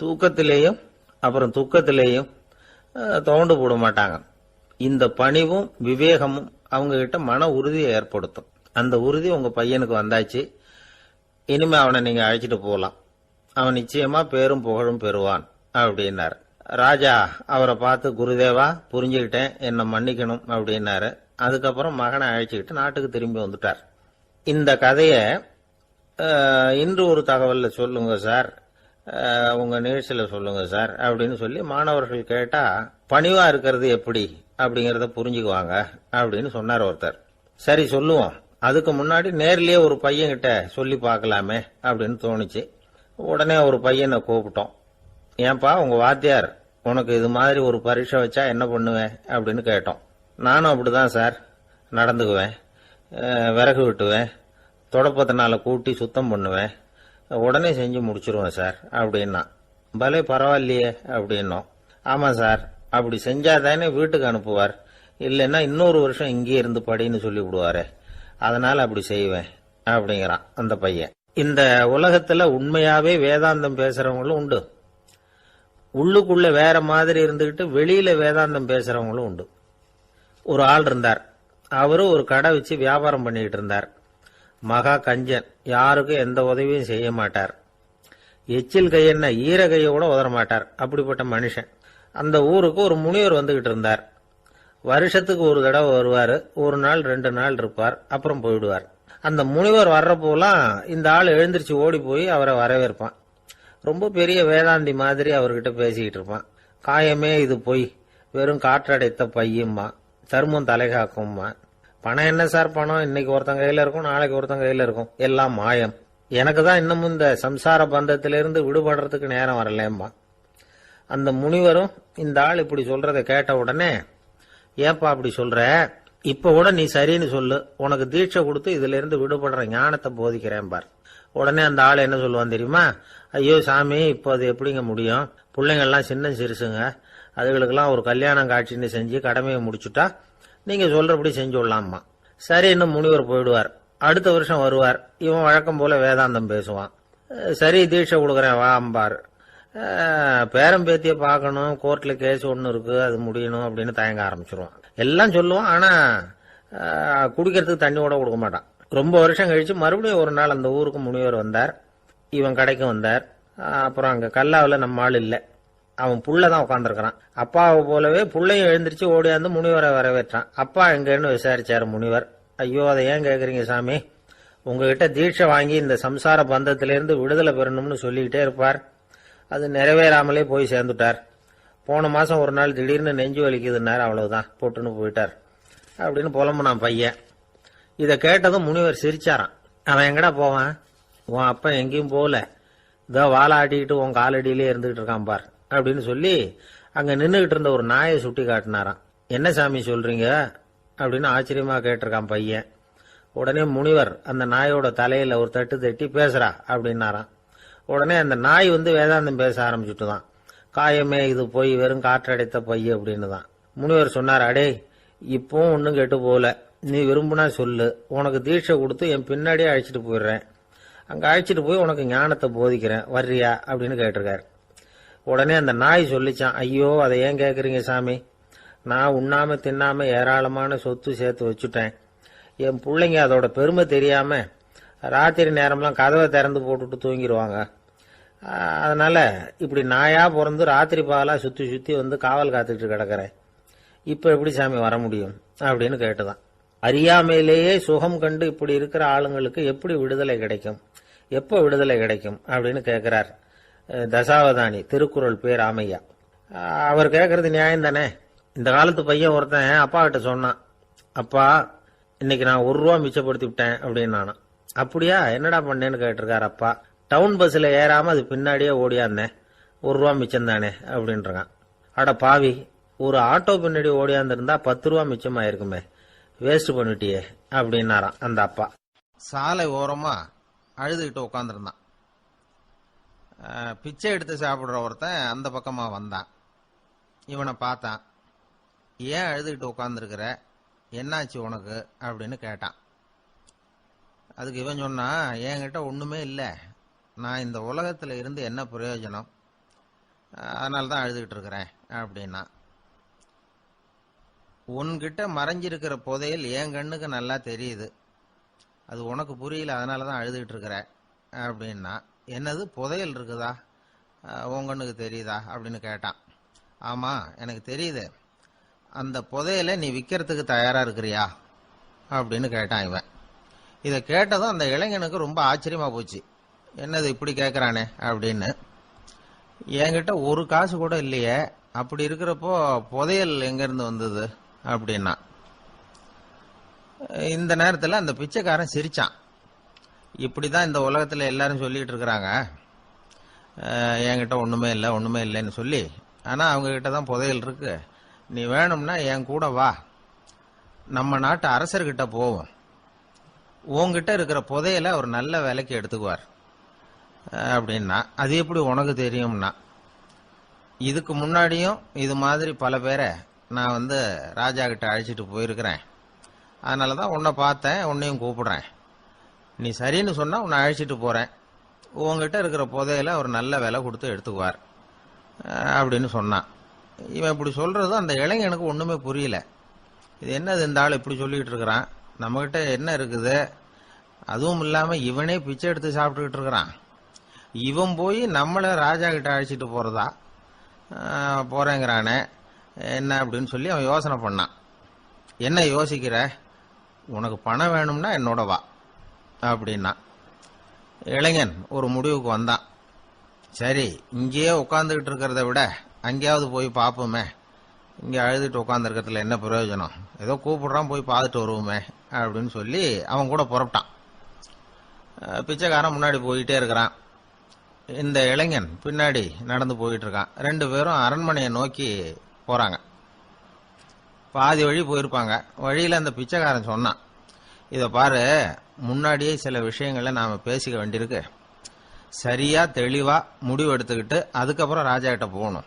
தூக்கத்திலேயும் அப்புறம் துக்கத்திலேயும் தோண்டு போட மாட்டாங்க. இந்த பணிவும் விவேகமும் அவங்க கிட்ட மன உறுதியை ஏற்படுத்தும். அந்த உறுதி உங்க பையனுக்கு வந்தாச்சு. இனிமே அவனை நீங்க அழைச்சிட்டு போகலாம். அவன் நிச்சயமா பேரும் புகழும் பெறுவான் அப்படின்னார். ராஜா அவரை பார்த்து, குருதேவா புரிஞ்சுக்கிட்டேன், என்னை மன்னிக்கணும் அப்படின்னாரு. அதுக்கப்புறம் மகனை அழைச்சிக்கிட்டு நாட்டுக்கு திரும்பி வந்துட்டார். இந்த கதைய இன்று ஒரு தகவல்ல சொல்லுங்க சார், உங்க நிகழ்ச்சியில சொல்லுங்க சார் அப்படின்னு சொல்லி மாணவர்கள் கேட்டா, பணிவா இருக்கிறது எப்படி அப்படிங்கறத புரிஞ்சுக்குவாங்க அப்படின்னு சொன்னார் ஒருத்தர். சரி சொல்லுவோம், அதுக்கு முன்னாடி நேர்லயே ஒரு பையன்கிட்ட சொல்லி பார்க்கலாமே அப்படின்னு தோணுச்சு. உடனே ஒரு பையனை கூப்பிட்டோம். ஏன்பா உங்க வாத்தியார் உனக்கு இது மாதிரி ஒரு பரீட்சை வச்சா என்ன பண்ணுவேன் அப்படின்னு கேட்டோம். நானும் அப்படிதான் சார் நடந்துக்குவேன், விறகு வெட்டுவேன், தொடப்பத்தினால கூட்டி சுத்தம் பண்ணுவேன், உடனே செஞ்சு முடிச்சிருவேன் சார் அப்படின்னா. பலே பரவாயில்லையே அப்படின்னோம். ஆமா சார், அப்படி செஞ்சாதானே வீட்டுக்கு அனுப்புவார், இல்லைன்னா இன்னொரு வருஷம் இங்கே இருந்து படின்னு சொல்லி விடுவாரு, அதனால அப்படி செய்வேன் அப்படிங்கிறான் அந்த பையன். இந்த உலகத்துல உண்மையாவே வேதாந்தம் பேசுறவங்களும் உண்டு, உள்ளுக்குள்ள வேற மாதிரி இருந்துகிட்டு வெளியில வேதாந்தம் பேசுறவங்களும் உண்டு. ஒரு ஆள் இருந்தார், அவரு ஒரு கடை வச்சு வியாபாரம் பண்ணிட்டு இருந்தார். மகா கஞ்சன், யாருக்கும் எந்த உதவியும் செய்ய மாட்டார். எச்சில் கையென்ன ஈர கையை கூட உதற மாட்டார், அப்படிப்பட்ட மனுஷன். அந்த ஊருக்கு ஒரு முனிவர் வந்துகிட்டு இருந்தார். வருஷத்துக்கு ஒரு தடவை வருவார், ஒரு நாள் 2 நாள் இருப்பார், அப்புறம் போயிடுவார். அந்த முனிவர் வர்றப்போலாம் இந்த ஆள் எழுந்திருச்சு ஓடி போய் அவரை வரவேற்பான். ரொம்ப பெரிய வேதாந்தி மாதிரி அவர்கிட்ட பேசிக்கிட்டு இருப்பான். காயமே இது பொய், வெறும் காற்றடைத்த பையும்மா, தர்மம் தலைகாக்கும்மா. பணம் என்ன சார் பணம், இன்னைக்கு ஒருத்தன் கையில இருக்கும், நாளைக்கு ஒருத்தன் கையில இருக்கும், எல்லாம் மாயம். எனக்கு தான் இன்னமும் இந்த சம்சார பந்தத்திலிருந்து விடுபடுறதுக்கு நேரம் வரலேம்மா. அந்த முனிவரும் இந்த ஆள் இப்படி சொல்றதை கேட்ட உடனே, ஏன்பா அப்படி சொல்ற, இப்ப கூட நீ சரின்னு சொல்லு, உனக்கு தீட்சை கொடுத்து இதுல இருந்து விடுபடுற ஞானத்தை போதிக்கிறேன் பார். உடனே அந்த ஆள் என்ன சொல்லுவான் தெரியுமா, ஐயோ சாமி, இப்போ அது எப்படிங்க முடியும், பிள்ளைங்கள்லாம் சின்ன சிறுசுங்க, அதுகளுக்கெல்லாம் ஒரு கல்யாணம் காட்சின்னு செஞ்சு கடமையை முடிச்சுட்டா நீங்க சொல்றபடி செஞ்சு விடலாமா. சரி, இன்னும் முனிவர் போயிடுவார். அடுத்த வருஷம் வருவார், இவன் வழக்கம் போல வேதாந்தம் பேசுவான். சரி தீட்சை கொடுக்குறேன் வா அம்பார். பேரம்பேத்திய பார்க்கணும், கோர்ட்ல கேஸ் ஒன்னு இருக்கு, அது முடியணும் அப்படின்னு தயங்க ஆரம்பிச்சிருவான். எல்லாம் சொல்லுவான், ஆனா குடிக்கிறதுக்கு தண்ணி கூட கொடுக்க மாட்டான். ரொம்ப வருஷம் கழிச்சு மறுபடியும் ஒரு நாள் அந்த ஊருக்கு முனிவர் வந்தார், இவன் கடைக்கு வந்தார். அப்புறம் அங்க கல்லாவில் நம்ம ஆள் இல்லை, அவன் புள்ளதான் உட்காந்துருக்கிறான். அப்பாவை போலவே புள்ளையும் எழுந்திரிச்சு ஓடியாந்து முனிவரை வரவேற்றான். அப்பா எங்கன்னு விசாரிச்சாரு முனிவர். ஐயோ அதை ஏன் கேக்குறீங்க சாமி, உங்ககிட்ட தீட்சை வாங்கி இந்த சம்சார பந்தத்திலிருந்து விடுதலை பெறணும்னு சொல்லிக்கிட்டே இருப்பார், அது நிறைவேறாமலே போய் சேர்ந்துட்டார். போன மாசம் ஒரு நாள் திடீர்னு நெஞ்சு வலிக்குதுன்னாரு, அவ்வளவுதான் போட்டுன்னு போயிட்டார் அப்படின்னு புலம்புனான் பையன். இதை கேட்டதும் முனிவர் சிரிச்சாரான். அவன் எங்கடா போவான், உன் அப்பா எங்கேயும் போகல, இதோ வாழை ஆட்டிக்கிட்டு உன் காலடியிலே இருந்துகிட்டு இருக்கான் பார் அப்படின்னு சொல்லி அங்க நின்றுகிட்டு இருந்த ஒரு நாயை சுட்டி காட்டினாராம். என்ன சாமி சொல்றீங்க அப்படின்னு ஆச்சரியமா கேட்டிருக்கான் பையன். உடனே முனிவர் அந்த நாயோட தலையில ஒரு தட்டு தட்டி, பேசுறா அப்படின்னாராம். உடனே அந்த நாய் வேதாந்தம் பேச ஆரம்பிச்சுட்டுதான். காயமே இது போய் வெறும் காற்றடைத்த பைய அப்படின்னு தான். முனிவர் சொன்னார், அடே இப்பவும் ஒன்னும் கெட்டு போல, நீ விரும்புனா சொல்லு, உனக்கு தீட்சை கொடுத்து என் பின்னாடியே அழைச்சிட்டு போயிடுறேன், அங்க அழைச்சிட்டு போய் உனக்கு ஞானத்தை போதிக்கிறேன், வர்றியா அப்படின்னு கேட்டிருக்காரு. உடனே அந்த நாய் சொல்லிச்சான், ஐயோ அதை ஏன் கேக்குறீங்க சாமி, நான் உண்ணாம தின்னாம ஏராளமான சொத்து சேர்த்து வச்சுட்டேன், என் பிள்ளைங்க அதோட பெருமை தெரியாம ராத்திரி நேரம்லாம் கதவை திறந்து போட்டுட்டு தூங்கிடுவாங்க, அதனால இப்படி நாயா பிறந்து ராத்திரி பகலா சுத்தி சுத்தி காவல் காத்துட்டு கிடக்கிறேன், இப்ப எப்படி சாமி வர முடியும் அப்படின்னு கேட்டுதான். அறியாமையிலேயே சுகம் கண்டு இப்படி இருக்கிற ஆளுங்களுக்கு எப்படி விடுதலை கிடைக்கும், எப்ப விடுதலை கிடைக்கும் அப்படின்னு கேட்கிறார் தசாவதானி, திருக்குறள் பேர் ராமையா. அவர் கேட்கறது நியாயம் தானே. இந்த காலத்து பையன் ஒருத்தன் அப்பா கிட்ட சொன்னான், அப்பா இன்னைக்கு நான் ₹1 மிச்சப்படுத்தி விட்டேன் அப்படின்னு நானும். அப்படியா, என்னடா பண்ணேன்னு கேட்டிருக்காரு அப்பா. டவுன் பஸ்ல ஏறாம அது பின்னாடியே ஓடியாந்தேன், ₹1 மிச்சம் தானே அப்படின்றான். அட பாவி, ஒரு ஆட்டோ பின்னாடி ஓடியாந்துருந்தா ₹10 மிச்சமாயிருக்குமே, வேஸ்ட் பண்ணிட்டியே அப்படின்னாராம் அந்த அப்பா. சாலை ஓரமா அழுதுகிட்டு உட்காந்துருந்தான். பிச்சை எடுத்து சாப்பிடுற ஒருத்தன் அந்த பக்கமா வந்தான். இவனை பார்த்தான். ஏன் அழுதுகிட்டு உட்காந்துருக்கிற, என்னாச்சு உனக்கு அப்படின்னு கேட்டான். அதுக்கு இவன் சொன்னா, என்கிட்ட ஒண்ணுமே இல்லை, நான் இந்த உலகத்துல இருந்து என்ன பிரயோஜனம், அதனாலதான் அழுதுகிட்டு இருக்கிறேன் அப்படின்னா. உன்கிட்ட மறைஞ்சிருக்கிற புதையல் என் கண்ணுக்கு நல்லா தெரியுது, அது உனக்கு புரியல, அதனாலதான் அழுதுகிட்டு இருக்கிற அப்படின்னா. என்னது புதையல் இருக்குதா, உன் கண்ணுக்கு தெரியுதா அப்படின்னு கேட்டான். ஆமா, எனக்கு தெரியுது. அந்த புதையலை நீ விற்கிறதுக்கு தயாரா இருக்கிறியா அப்படின்னு கேட்டான் இவன். இதை கேட்டதும் அந்த இளைஞனுக்கு ரொம்ப ஆச்சரியமா போச்சு. என்னது இப்படி கேட்கறானே அப்படின்னு. என்கிட்ட ஒரு காசு கூட இல்லையே, அப்படி இருக்கிறப்போ புதையல் எங்க இருந்து வந்தது அப்படின்னா. இந்த நேரத்தில் அந்த பிச்சைக்காரன் சிரிச்சான். இப்படிதான் இந்த உலகத்துல எல்லாரும் சொல்லிட்டு இருக்கிறாங்க, என்கிட்ட ஒண்ணுமே இல்லை ஒண்ணுமே இல்லைன்னு சொல்லி. ஆனா அவங்க கிட்ட தான் புதையல் இருக்கு. நீ வேணும்னா என் கூட வா, நம்ம நாட்டு அரசர்கிட்ட போவோம். உன்கிட்ட இருக்கிற புதையலை அவர் நல்ல விலைக்கு எடுத்துக்குவார் அப்படின்னா. அது எப்படி உனக்கு தெரியும்னா, இதுக்கு முன்னாடியும் இது மாதிரி பல பேரை நான் ராஜா கிட்ட அழைச்சிட்டு போயிருக்கிறேன். அதனாலதான் உன்னை பார்த்தேன், உன்னையும் கூப்பிடுறேன். நீ சரின்னு சொன்னா உன்னை அழைச்சிட்டு போறேன். உங்ககிட்ட இருக்கிற புதையலை அவர் நல்ல விலை கொடுத்து எடுத்துக்குவார் அப்படின்னு சொன்னான். இவன் இப்படி சொல்றதும் அந்த இளைஞனுக்கு ஒண்ணுமே புரியல. இது என்னது இந்த ஆள் இப்படி சொல்லிட்டு இருக்கிறான், நம்மகிட்ட என்ன இருக்குது, அதுவும் இல்லாம இவனே பிச்சை எடுத்து சாப்பிட்டுக்கிட்டு இருக்கிறான், இவன் போய் நம்மள ராஜா கிட்ட அழைச்சிட்டு போறதா போறேங்கிறானே என்ன அப்படின்னு சொல்லி அவன் யோசனை பண்ணான். என்ன யோசிக்கிற, உனக்கு பணம் வேணும்னா என்னோட வா அப்படின்னா. இளைஞன் ஒரு முடிவுக்கு வந்தான். சரி, இங்கேயே உட்காந்துக்கிட்டு இருக்கிறத விட அங்கேயாவது போய் பார்ப்போமே, இங்கே அழுதுட்டு உட்காந்துருக்கிறதுல என்ன பிரயோஜனம், ஏதோ கூப்பிடுறான் போய் பார்த்துட்டு வருவோமே அப்படின்னு சொல்லி அவன் கூட புறப்பட்டான். பிச்சைக்காரன் முன்னாடி போயிட்டே இருக்கிறான், இந்த இளைஞன் பின்னாடி நடந்து போயிட்டு இருக்கான். ரெண்டு பேரும் அரண்மனையை நோக்கி போறாங்க. பாதி வழி போயிருப்பாங்க. வழியில அந்த பிச்சைக்காரன் சொன்னான், இத பாரு, முன்னாடியே சில விஷயங்களை நாம பேசிக்க வேண்டியிருக்கு. சரியா தெளிவா முடிவு எடுத்துக்கிட்டு அதுக்கப்புறம் ராஜா கிட்ட போகணும்.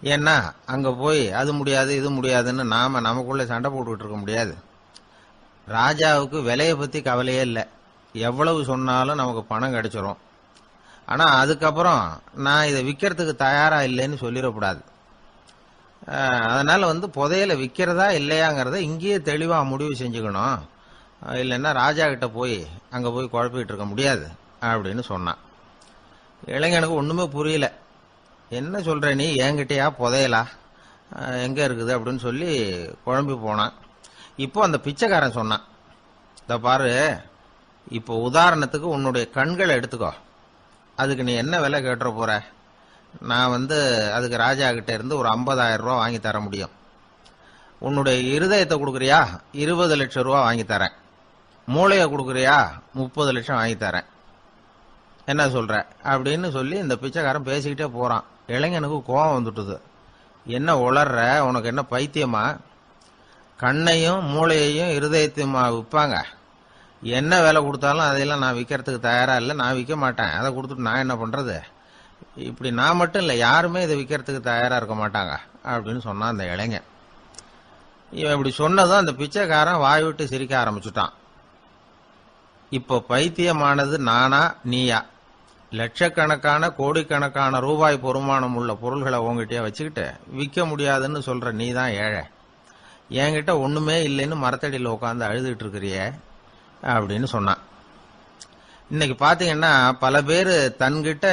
ஏன்னா அங்க போய் அது முடியாது இது முடியாதுன்னு நாம நமக்குள்ள சண்டை போட்டுக்கிட்டு இருக்க முடியாது. ராஜாவுக்கு விலையை பத்தி கவலையே இல்லை, எவ்வளவு சொன்னாலும் நமக்கு பணம் கிடைச்சிரும். ஆனா அதுக்கப்புறம் நான் இதை விற்கிறதுக்கு தயாரா இல்லைன்னு சொல்லிடக்கூடாது. அதனால புதையல விற்கிறதா இல்லையாங்கிறத இங்கேயே தெளிவா முடிவு செஞ்சுக்கணும். இல்லைன்னா ராஜா கிட்ட போய் அங்க போய் குழப்பிட்டு இருக்க முடியாது அப்படின்னு சொன்னான். இளைஞனுக்கு ஒண்ணுமே புரியல. என்ன சொல்ற நீ, என்கிட்டயா புதையலா, எங்க இருக்குது அப்படின்னு சொல்லி குழம்பி போனான். இப்போ அந்த பிச்சைக்காரன் சொன்னான், இத பாரு, இப்போ உதாரணத்துக்கு உன்னுடைய கண்களை எடுத்துக்கோ, அதுக்கு நீ என்ன விலை கேட்டுற போற. நான் அதுக்கு ராஜா கிட்ட இருந்து ஒரு 50,000 ரூபா வாங்கி தர முடியும். உன்னுடைய இருதயத்தை கொடுக்குறியா, 20 லட்சம் ரூபா வாங்கி தரேன். மூளைய கொடுக்குறியா, 30 லட்சம் வாங்கி தரேன். என்ன சொல்ற அப்படின்னு சொல்லி இந்த பிச்சைக்காரன் பேசிக்கிட்டே போறான். இளைஞனுக்கு கோபம் வந்துட்டுது. என்ன உளர்ற, உனக்கு என்ன பைத்தியமா, கண்ணையும் மூளையையும் இருதயத்தையுமா விற்பாங்க, என்ன விலை கொடுத்தாலும் அதையெல்லாம் நான் விற்கிறதுக்கு தயாரா இல்லை, நான் விற்க மாட்டேன், அதை கொடுத்துட்டு நான் என்ன பண்றது, இப்படி நான் மட்டும் இல்லை யாருமே இதை விற்கிறதுக்கு தயாரா இருக்க மாட்டாங்க அப்படின்னு சொன்னான் அந்த இளைஞன். இவன் இப்படி சொன்னதும் அந்த பிச்சைக்காரன் வாய் விட்டு சிரிக்க ஆரம்பிச்சுட்டான். இப்போ பைத்தியமானது நானா நீயா, லட்சக்கணக்கான கோடிக்கணக்கான ரூபாய் பொறுமானம் உள்ள பொருள்களை உங்ககிட்டயே வச்சுக்கிட்டு விற்க முடியாதுன்னு சொல்ற நீ தான் ஏழை, என்கிட்ட ஒண்ணுமே இல்லைன்னு மரத்தடியில் உட்காந்து அழுதுட்டு இருக்கிறிய அப்படின்னு சொன்னான். இன்னைக்கு பாத்தீங்கன்னா பல பேர் தன்கிட்ட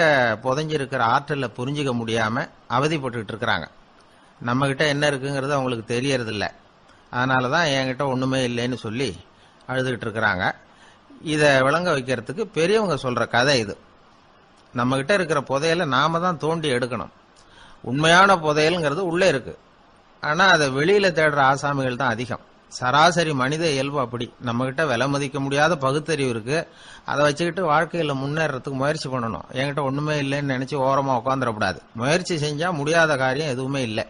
புதைஞ்சிருக்கிற ஆற்றலை புரிஞ்சிக்க முடியாம அவதிப்பட்டு இருக்கிறாங்க. நம்ம கிட்ட என்ன இருக்குங்கிறது அவங்களுக்கு தெரியறது இல்லை. அதனாலதான் என்கிட்ட ஒண்ணுமே இல்லைன்னு சொல்லி அழுதுகிட்டு இருக்கிறாங்க. இத விளங்க வைக்கிறதுக்கு பெரியவங்க சொல்ற கதை இது. நம்ம கிட்ட இருக்கிற புதையலை நாம தான் தோண்டி எடுக்கணும். உண்மையான புதையல்ங்கிறது உள்ளே இருக்கு, ஆனா அதை வெளியில தேடுற ஆசாமிகள் தான் அதிகம். சராசரி மனித இயல்பு அப்படி. நம்ம கிட்ட விலை மதிக்க முடியாத பகுத்தறிவு இருக்கு, அதை வச்சுக்கிட்டு வாழ்க்கையில முன்னேறதுக்கு முயற்சி பண்ணணும். என்கிட்ட ஒண்ணுமே இல்லைன்னு நினைச்சு ஓரமா உட்காந்துடக்கூடாது. முயற்சி செஞ்சா முடியாத காரியம் எதுவுமே இல்லை.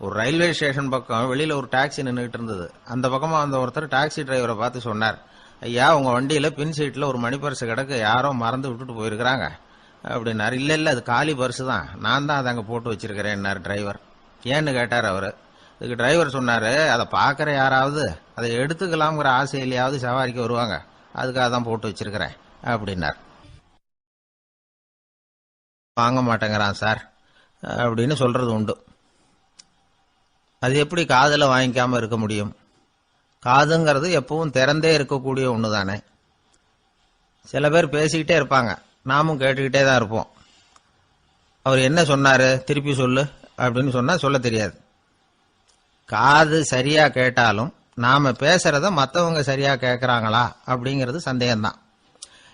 ஒரு ரயில்வே ஸ்டேஷன் பக்கம் வெளியில ஒரு டாக்ஸி நின்றுட்டு இருந்தது. அந்த பக்கமா வந்த ஒருத்தர் டாக்ஸி டிரைவரை பார்த்து சொன்னார், ஐயா, உங்க வண்டியில பின் சீட்ல ஒரு மணி பர்ஸ் கிடக்கு, யாரோ மறந்து விட்டுட்டு போயிருக்கிறாங்க அப்படின்னாரு. இல்ல இல்ல, அது காலி பர்ஸ் தான், நான் தான் அதை அங்க போட்டு வச்சிருக்கிறேன் டிரைவர். ஏன்னு கேட்டார் அவரு. இதுக்கு டிரைவர் சொன்னாரு, அதை பாக்குற யாராவது அதை எடுத்துக்கலாம்ங்கிற ஆசையிலேயாவது சவாரிக்கு வருவாங்க, அதுக்காக தான் போட்டு வச்சிருக்கிறேன் அப்படின்னார். வாங்க மாட்டேங்கிறான் சார் அப்படின்னு சொல்றது உண்டு. அது எப்படி காதுல வாங்கிக்காம இருக்க முடியும்? காதுங்கிறது எப்பவும் திறந்தே இருக்கக்கூடிய ஒண்ணுதானே. சில பேர் பேசிக்கிட்டே இருப்பாங்க, நாமும் கேட்டுக்கிட்டே தான் இருப்போம். அவர் என்ன சொன்னாரு திருப்பி சொல்லு அப்படின்னு சொன்னா சொல்ல தெரியாது. காது சரியா கேட்டாலும் நாம பேசுறத மற்றவங்க சரியா கேட்கறாங்களா அப்படிங்கிறது சந்தேகம்தான்.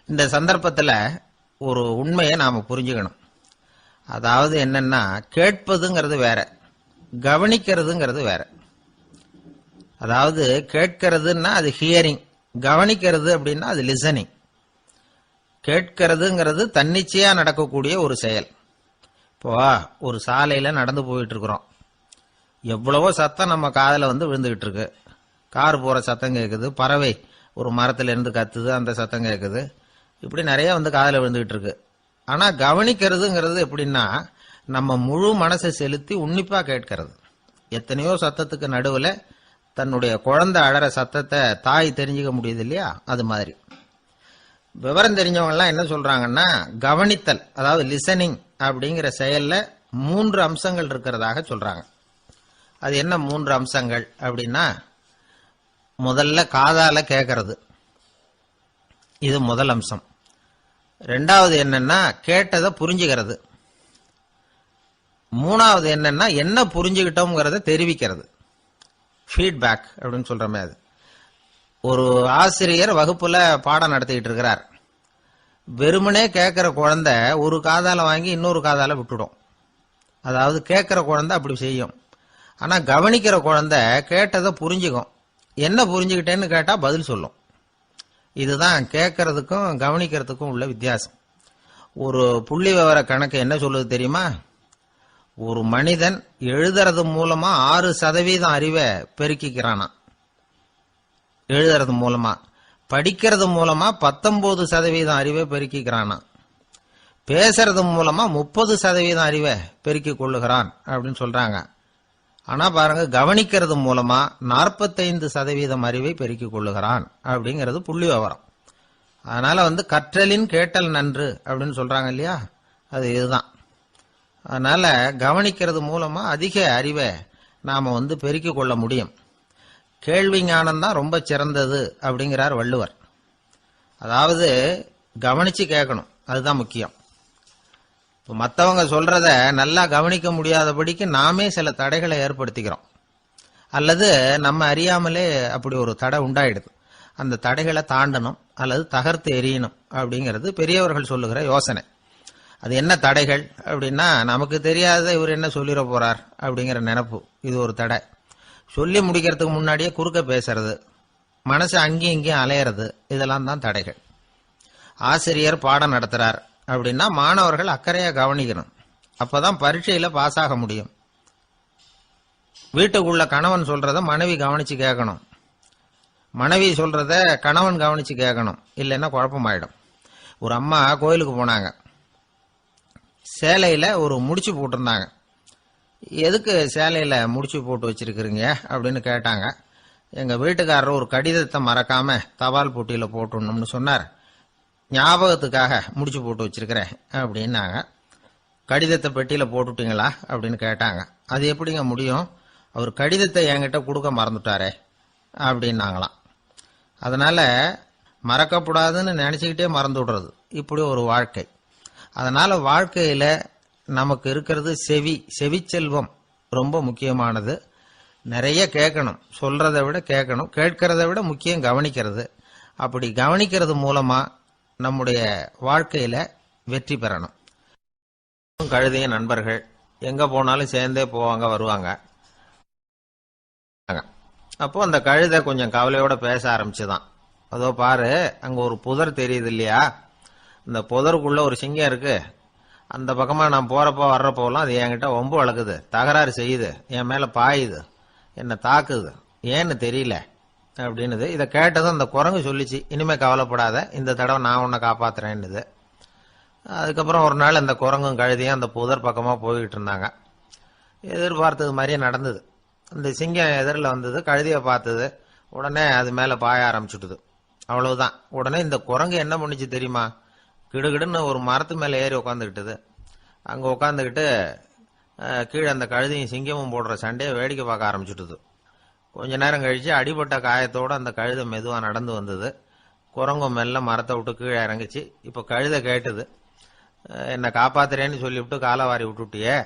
இந்த சந்தர்ப்பத்தில் ஒரு உண்மையை நாம புரிஞ்சுக்கணும். அதாவது என்னன்னா, கேட்பதுங்கிறது வேற, கவனிக்கிறதுங்கிறது வேற. அதாவது கேட்கிறதுன்னா அது ஹியரிங், கவனிக்கிறது அப்படின்னா அது லிசனிங். கேட்கிறதுங்கிறது தன்னிச்சையா நடக்கக்கூடிய ஒரு செயல். இப்போ ஒரு சாலையில நடந்து போயிட்டு இருக்கிறோம், எவ்வளவோ சத்தம் நம்ம காதுல விழுந்துகிட்டு இருக்கு. கார் போற சத்தம் கேட்குது, பறவை ஒரு மரத்துல இருந்து கத்துது, அந்த சத்தம் கேட்குது. இப்படி நிறைய காதுல விழுந்துகிட்டு இருக்கு. ஆனா கவனிக்கிறதுங்கிறது எப்படின்னா, நம்ம முழு மனசை செலுத்தி உன்னிப்பா கேட்கிறது. எத்தனையோ சத்தத்துக்கு நடுவுல தன்னுடைய குழந்தை அழற சத்தத்தை தாய் தெரிஞ்சுக்க முடியுது இல்லையா, அது மாதிரி. விவரம் தெரிஞ்சவங்க எல்லாம் என்ன சொல்றாங்கன்னா, கவனித்தல் அதாவது லிசனிங் அப்படிங்கிற செயல்ல 3 அம்சங்கள் இருக்கிறதாக சொல்றாங்க. அது என்ன 3 அம்சங்கள் அப்படின்னா, முதல்ல காதால கேட்கறது, இது முதல் அம்சம். ரெண்டாவது என்னன்னா கேட்டதை புரிஞ்சுக்கிறது. மூணாவது என்னன்னா என்ன புரிஞ்சுக்கிட்டோம்ங்கிறத தெரிவிக்கிறது, ஃபீட்பேக் அப்படின்னு சொல்றமே. அது ஒரு ஆசிரியர் வகுப்புல பாடம் நடத்திக்கிட்டு இருக்கிறார். வெறுமனே கேட்கிற குழந்தை ஒரு காதால வாங்கி இன்னொரு காதால விட்டுடும். அதாவது கேட்கிற குழந்தை அப்படி செய்யும். ஆனா கவனிக்கிற குழந்தை கேட்டதை புரிஞ்சுக்கும். என்ன புரிஞ்சுக்கிட்டேன்னு கேட்டா பதில் சொல்லும். இதுதான் கேட்கறதுக்கும் கவனிக்கிறதுக்கும் உள்ள வித்தியாசம். ஒரு புள்ளி விவர கணக்கு என்ன சொல்லுது தெரியுமா? ஒரு மனிதன் எழுதுறது மூலமா 6% அறிவை பெருக்கிக்கிறானா, எழுதுறது மூலமா. படிக்கிறது மூலமா 19% அறிவை பெருக்கிக்கிறானா. பேசுறது மூலமா 30% அறிவை பெருக்கிக் கொள்ளுகிறான் அப்படின்னு சொல்றாங்க. ஆனா பாருங்க, கவனிக்கிறது மூலமா 45% அறிவை பெருக்கிக் கொள்ளுகிறான் அப்படிங்கிறது புள்ளி விவரம். அதனால கற்றலின் கேட்டல் நன்று அப்படின்னு சொல்றாங்க இல்லையா, அது இதுதான். அதனால கவனிக்கிறது மூலமா அதிக அறிவை நாம பெருக்கிக் கொள்ள முடியும். கேள்வி ஞானம் தான் ரொம்ப சிறந்தது அப்படிங்கிறார் வள்ளுவர். அதாவது கவனிச்சு கேட்கணும், அதுதான் முக்கியம். மற்றவங்க சொல்றத நல்லா கவனிக்க முடியாதபடிக்கு நாமே சில தடைகளை ஏற்படுத்திக்கிறோம், அல்லது நம்ம அறியாமலே அப்படி ஒரு தடை உண்டாயிடுது. அந்த தடைகளை தாண்டணும் அல்லது தகர்த்து எறியணும் அப்படிங்கிறது பெரியவர்கள் சொல்லுகிற யோசனை. அது என்ன தடைகள் அப்படின்னா, நமக்கு தெரியாத இவர் என்ன சொல்லிட போறார் அப்படிங்கிற நினைப்பு, இது ஒரு தடை. சொல்லி முடிக்கிறதுக்கு முன்னாடியே குறுக்க பேசுறது, மனசு அங்கேயும் இங்கேயும் அலையிறது, இதெல்லாம் தான் தடைகள். ஆசிரியர் பாடம் நடத்துறார் அப்படின்னா மாணவர்கள் அக்கறையா கவனிக்கணும், அப்பதான் பரீட்சையில பாஸ் ஆக முடியும். வீட்டுக்குள்ள கணவன் சொல்றத மனைவி கவனிச்சு கேட்கணும், மனைவி சொல்றத கணவன் கவனிச்சு கேட்கணும், இல்லைன்னா குழப்பமாயிடும். ஒரு அம்மா கோயிலுக்கு போனாங்க, சேலையில ஒரு முடிச்சு போட்டிருந்தாங்க. எதுக்கு சேலையில முடிச்சு போட்டு வச்சிருக்கிறீங்க அப்படின்னு கேட்டாங்க. எங்க வீட்டுக்காரர் ஒரு கடிதத்தை மறக்காம தபால் போட்டியில போட்டுணும்னு சொன்னார், ஞாபகத்துக்காக முடிச்சு போட்டு வச்சிருக்கிறேன் அப்படின்னாங்க. கடிதத்தை பெட்டியில போட்டுட்டீங்களா அப்படின்னு கேட்டாங்க. அது எப்படிங்க முடியும், அவர் கடிதத்தை என்கிட்ட கொடுக்க மறந்துட்டாரே அப்படின்னாங்களாம். அதனால மறக்கப்படாதுன்னு நினைச்சுக்கிட்டே மறந்து விடுறது, இப்படி ஒரு வாழ்க்கை. அதனால வாழ்க்கையில நமக்கு இருக்கிறது செவிச்செல்வம் ரொம்ப முக்கியமானது. நிறைய கேட்கணும், சொல்றதை விட கேட்கணும், கேட்கறதை விட முக்கியம் கவனிக்கிறது. அப்படி கவனிக்கிறது மூலமா நம்முடைய வாழ்க்கையில வெற்றி பெறணும். கழுதைய நண்பர்கள் எங்க போனாலும் சேர்ந்தே போவாங்க வருவாங்க. அப்போ அந்த கழுதை கொஞ்சம் கவலையோட பேச ஆரம்பிச்சுதான். அதோ பாரு, அங்க ஒரு புதர் தெரியுது இல்லையா, இந்த புதருக்குள்ள ஒரு சிங்கம் இருக்கு. அந்த பக்கமா நான் போறப்போ வர்றப்போலாம் அது என்கிட்ட வம்பு வளர்க்குது, தகராறு செய்யுது, என் மேல பாயுது, என்னை தாக்குது, ஏன்னு தெரியல அப்படின்னுது. இதை கேட்டதும் அந்த குரங்கு சொல்லிச்சு, இனிமே கவலைப்படாத, இந்த தடவை நான் உன்னை காப்பாத்துறேன்னுது. அதுக்கப்புறம் ஒரு நாள் அந்த குரங்கும் கழுதியும் அந்த புதர் பக்கமா போய்கிட்டு இருந்தாங்க. எதிர்பார்த்தது மாதிரியே நடந்தது. அந்த சிங்கம் எதிரில் வந்தது, கழுதியை பார்த்தது, உடனே அது மேல பாய ஆரம்பிச்சுட்டுது. அவ்வளவுதான். உடனே இந்த குரங்கு என்ன பண்ணிச்சு தெரியுமா, கிடுகிடுன்னு ஒரு மரத்து மேல ஏறி உட்காந்துக்கிட்டது. அங்க உட்காந்துக்கிட்டு கீழே அந்த கழுதையும் சிங்கமும் போடுற சண்டையை வேடிக்கை பார்க்க ஆரம்பிச்சுட்டுது. கொஞ்ச நேரம் கழிச்சு அடிபட்ட காயத்தோட அந்த கழுதை மெதுவா நடந்து வந்தது. குரங்கும் மெல்ல மரத்தை விட்டு கீழே இறங்குச்சு. இப்ப கழுதை கேட்டது, என்னை காப்பாத்துறேன்னு சொல்லிவிட்டு காலை வாரி விட்டுட்டியே,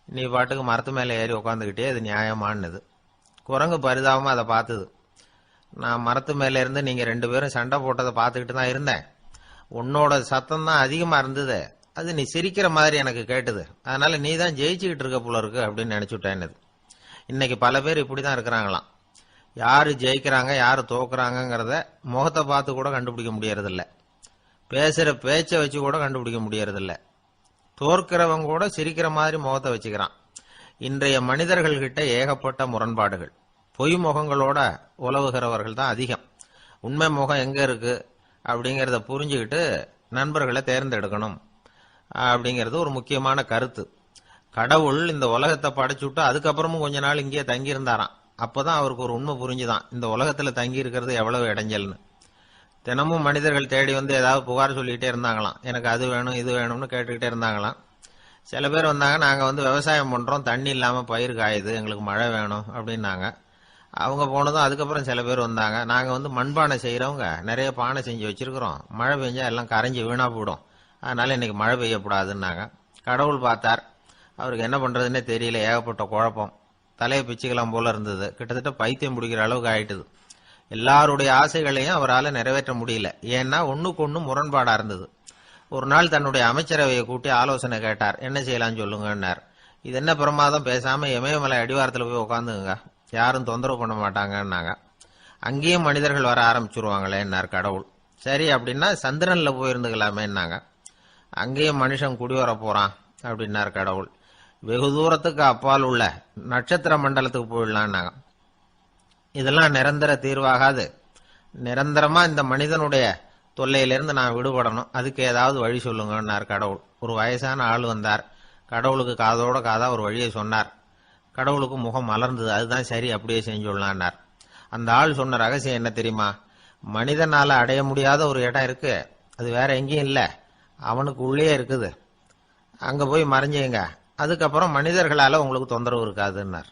நீ பாட்டுக்கு மரத்து மேலே ஏறி உக்காந்துக்கிட்டே அது நியாயமானது. குரங்கு பரிதாபமா அதை பார்த்தது. நான் மரத்து மேல இருந்து நீங்க 2 பேரும் சண்டை போட்டதை பார்த்துக்கிட்டு தான் இருந்தேன். உன்னோட சத்தம் தான் அதிகமா இருந்தது, அது நீ சிரிக்கிற மாதிரி எனக்கு கேட்டுது, அதனால நீ தான் ஜெயிச்சுக்கிட்டு இருக்க போல இருக்கு அப்படின்னு நினைச்சுட்டேன். இன்னைக்கு பல பேர் இப்படிதான் இருக்கிறாங்களாம். யாரு ஜெயிக்கிறாங்க யாரு தோக்குறாங்கிறத முகத்தை பார்த்து கூட கண்டுபிடிக்க முடியறதில்ல. பேசுற பேச்சை வச்சு கூட கண்டுபிடிக்க முடியறதில்ல. தோற்கிறவங்க கூட சிரிக்கிற மாதிரி முகத்தை வச்சுக்கிறான். இன்றைய மனிதர்கள் கிட்ட ஏகப்பட்ட முரண்பாடுகள். பொய் முகங்களோட உலவுகிறவர்கள் தான் அதிகம். உண்மை முகம் எங்க இருக்கு அப்படிங்கறத புரிஞ்சுக்கிட்டு நண்பர்களை தேர்ந்தெடுக்கணும் அப்படிங்கிறது ஒரு முக்கியமான கருத்து. கடவுள் இந்த உலகத்தை படைச்சுட்டு அதுக்கப்புறமும் கொஞ்ச நாள் இங்கேயே தங்கி இருந்தாராம். அப்பதான் அவருக்கு ஒரு உண்மை புரிஞ்சுதான், இந்த உலகத்துல தங்கி இருக்கிறது எவ்வளவு இடைஞ்சல்னு. தினமும் மனிதர்கள் தேடி வந்து ஏதாவது புகார் சொல்லிக்கிட்டே இருந்தாங்களாம். எனக்கு அது வேணும் இது வேணும்னு கேட்டுக்கிட்டே இருந்தாங்களாம். சில பேர் வந்தாங்க, நாங்க வந்து விவசாயம் பண்றோம், தண்ணி இல்லாம பயிர் காயுது, எங்களுக்கு மழை வேணும் அப்படின்னாங்க. அவங்க போனதும் அதுக்கப்புறம் சில பேர் வந்தாங்க, நாங்க வந்து மண்பானை செய்யறவங்க நிறைய பானை செஞ்சு வச்சிருக்கிறோம், மழை பெஞ்சா எல்லாம் கரைஞ்சி வீணா போயிடும், அதனால இன்னைக்கு மழை பெய்யக்கூடாதுன்னாங்க. கடவுள் பார்த்தார், அவருக்கு என்ன பண்றதுன்னே தெரியல, ஏகப்பட்ட குழப்பம், தலையை பிச்சுக்கலாம் போல இருந்தது, கிட்டத்தட்ட பைத்தியம் பிடிக்கிற அளவுக்கு ஆயிட்டுது. எல்லாருடைய ஆசைகளையும் அவரால் நிறைவேற்ற முடியல, ஏன்னா ஒண்ணுக்கு ஒண்ணு முரண்பாடா இருந்தது. ஒரு நாள் தன்னுடைய அமைச்சரவையை கூட்டி ஆலோசனை கேட்டார். என்ன செய்யலாம்னு சொல்லுங்கன்னார். இது என்ன பிரமாதம், பேசாம இமயமலை அடிவாரத்தில் போய் உட்காந்துங்க, யாரும் தொந்தரவு பண்ண மாட்டாங்கன்னாங்க. அங்கேயும் மனிதர்கள் வர ஆரம்பிச்சுருவாங்களேன்னார் கடவுள். சரி அப்படின்னா சந்திரன்ல போயிருந்துக்கலாமேன்னாங்க. அங்கேயும் மனுஷன் குடி வர போறான் அப்படின்னார் கடவுள். வெகு தூரத்துக்கு அப்பால் உள்ள நட்சத்திர மண்டலத்துக்கு போயிடலான்னாங்க. இதெல்லாம் நிரந்தர தீர்வாகாது, நிரந்தரமா இந்த மனிதனுடைய தொல்லையிலிருந்து நான் விடுபடணும், அதுக்கு ஏதாவது வழி சொல்லுங்கன்னார் கடவுள். ஒரு வயசான ஆள் வந்தார். கடவுளுக்கு காதோட காதா ஒரு வழியை சொன்னார். கடவுளுக்கு முகம் மலர்ந்தது. அதுதான் சரி, அப்படியே செஞ்சுடலான்னார். அந்த ஆள் சொன்ன ரகசியம் என்ன தெரியுமா? மனிதனால அடைய முடியாத ஒரு இடம் இருக்கு, அது வேற எங்கேயும் இல்ல, அவனுக்கு உள்ளே இருக்குது, அங்க போய் மறைஞ்சுங்க, அதுக்கப்புறம் மனிதர்களால உங்களுக்கு தொந்தரவு இருக்காதுன்னார்.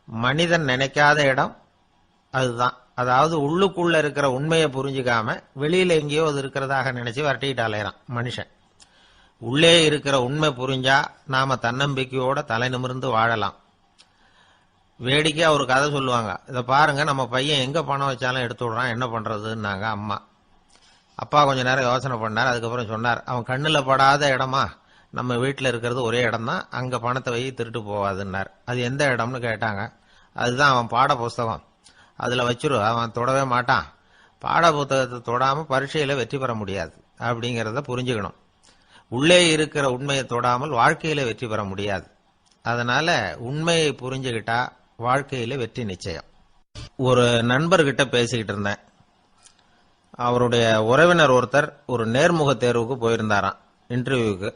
மனிதன் நினைக்காத இடம் அதுதான். அதாவது உள்ளுக்குள்ள இருக்கிற உண்மையை புரிஞ்சுக்காம வெளியில எங்கேயோ அது இருக்கிறதாக நினைச்சு வரட்டிட்டு அலையறான் மனுஷன். உள்ளே இருக்கிற உண்மை புரிஞ்சா நாம தன்னம்பிக்கையோட தலை நிமிர்ந்து வாழலாம். வேடிக்கையா ஒரு கதை சொல்லுவாங்க. இதை பாருங்க, நம்ம பையன் எங்க பணம் வச்சாலும் எடுத்து விடுறான், என்ன பண்றதுன்னாங்க அம்மா. அப்பா கொஞ்ச நேரம் யோசனை பண்ணார். அதுக்கப்புறம் சொன்னார், அவன் கண்ணுல படாத இடமா நம்ம வீட்டுல இருக்கிறது ஒரே இடம் தான், அங்க பணத்தை வை திருட்டு போவாதுன்னார். அது எந்த இடம்னு கேட்டாங்க. அதுதான் அவன் பாட புஸ்தகம், அதுல வச்சிரு, அவன் தொடவே மாட்டான், பாட புத்தகத்தை தொடாம பரீட்சையில வெற்றி பெற முடியாது அப்படிங்கறத புரிஞ்சுக்கணும். உள்ளே இருக்கிற உண்மையை தொடாமல் வாழ்க்கையில வெற்றி பெற முடியாது. அதனால உண்மையை புரிஞ்சுக்கிட்டா வாழ்க்கையில வெற்றி நிச்சயம். ஒரு நண்பர்கிட்ட பேசிக்கிட்டு இருந்தேன். அவருடைய உறவினர் ஒருத்தர் ஒரு நேர்முக தேர்வுக்கு போயிருந்தாராம், இன்டர்வியூக்கு.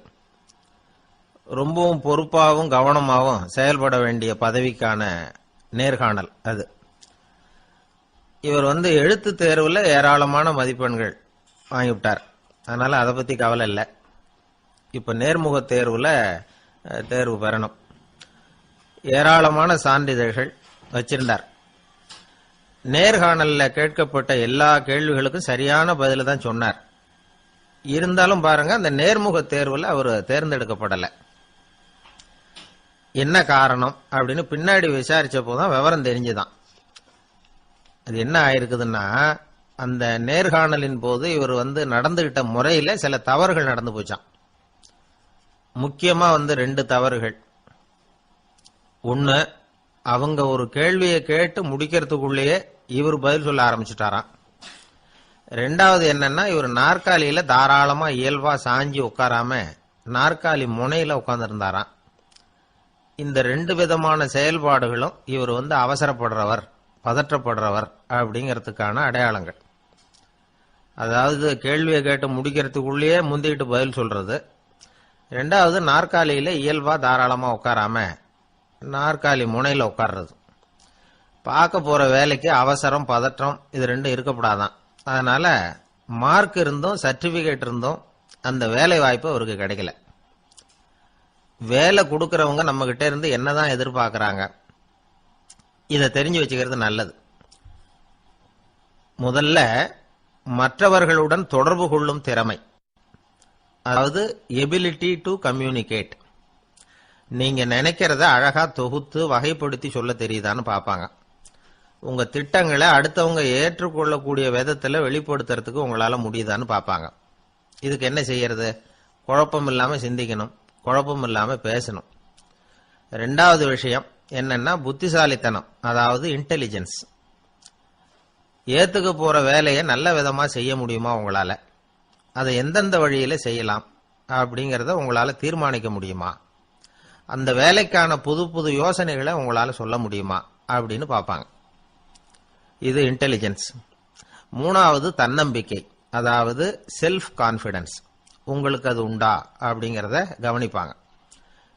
ரொம்பவும் பொறுப்பாகவும் கவனமாகவும் செயல்பட வேண்டிய பதவிக்கான நேர்காணல் அது. இவர் எழுத்து தேர்வுல ஏராளமான மதிப்பெண்கள் வாங்கிவிட்டார், அதனால அதை பத்தி கவலை இல்லை. இப்ப நேர்முக தேர்வுல தேர்வு பெறணும். ஏராளமான சான்றிதழ்கள் வச்சிருந்தார். நேர்காணல்ல கேட்கப்பட்ட எல்லா கேள்விகளுக்கும் சரியான பதில தான் சொன்னார். இருந்தாலும் பாருங்க, அந்த நேர்முக தேர்வுல அவர் தேர்ந்தெடுக்கப்படல. என்ன காரணம் அப்படின்னு பின்னாடி விசாரிச்ச போதுதான் விவரம் தெரிஞ்சுதான். அது என்ன ஆயிருக்குதுன்னா, அந்த நேர்காணலின் போது இவர் நடந்துகிட்ட முறையில சில தவறுகள் நடந்து போச்சான். முக்கியமா 2 தவறுகள். ஒன்னு, அவங்க ஒரு கேள்வியை கேட்டு முடிக்கிறதுக்குள்ளேயே இவர் பதில் சொல்ல ஆரம்பிச்சுட்டாராம். ரெண்டாவது என்னன்னா, இவர் நாற்காலியில தாராளமா இயல்பா சாஞ்சி உட்காராம நாற்காலி முனையில உட்கார்ந்து இருந்தாராம். இந்த 2 விதமான செயல்பாடுகளும் இவர் அவசரப்படுறவர், பதற்றப்படுறவர் அப்படிங்கிறதுக்கான அடையாளங்கள். அதாவது கேள்வியை கேட்டு முடிக்கிறதுக்குள்ளேயே முந்திக்கிட்டு பதில் சொல்றது. ரெண்டாவது, நாற்காலியில இயல்பா தாராளமா உட்காராம நாற்காலி முனையில உட்கார்றது. பார்க்க போற வேலைக்கு அவசரம், பதற்றம் இது 2 இருக்கப்படாதான். அதனால மார்க் இருந்தும் சர்டிபிகேட் இருந்தும் அந்த வேலை வாய்ப்பு அவருக்கு கிடைக்கல. வேலை கொடுக்கறவங்க நம்ம கிட்ட இருந்து என்னதான் எதிர்பார்க்கறாங்க, இதை தெரிஞ்சு வச்சுக்கிறது நல்லது. முதல்ல மற்றவர்களுடன் தொடர்பு கொள்ளும் திறமை, அதாவது எபிலிட்டி டு கம்யூனிகேட். நீங்க நினைக்கிறத அழகா தொகுத்து வகைப்படுத்தி சொல்ல தெரியுதான்னு பாப்பாங்க. உங்க திட்டங்களை அடுத்தவங்க ஏற்றுக்கொள்ளக்கூடிய விதத்துல வெளிப்படுத்துறதுக்கு உங்களால முடியுதான்னு பாப்பாங்க. இதுக்கு என்ன செய்யறது? குழப்பம் இல்லாம சிந்திக்கணும், குழப்பம் இல்லாம பேசணும். ரெண்டாவது விஷயம் என்னன்னா புத்திசாலித்தனம், அதாவது இன்டெலிஜென்ஸ். ஏத்துக்க போற வேலையை நல்ல விதமா செய்ய முடியுமா உங்களால? அதை எந்தெந்த வழியில செய்யலாம் அப்படிங்கறத உங்களால தீர்மானிக்க முடியுமா? அந்த வேலைக்கான புது புது யோசனைகளை உங்களால சொல்ல முடியுமா அப்படின்னு பாப்பாங்க. இது இன்டெலிஜென்ஸ். மூணாவது தன்னம்பிக்கை, அதாவது செல்ஃப் கான்பிடன்ஸ். உங்களுக்கு அது உண்டா அப்படிங்கறத கவனிப்பாங்க.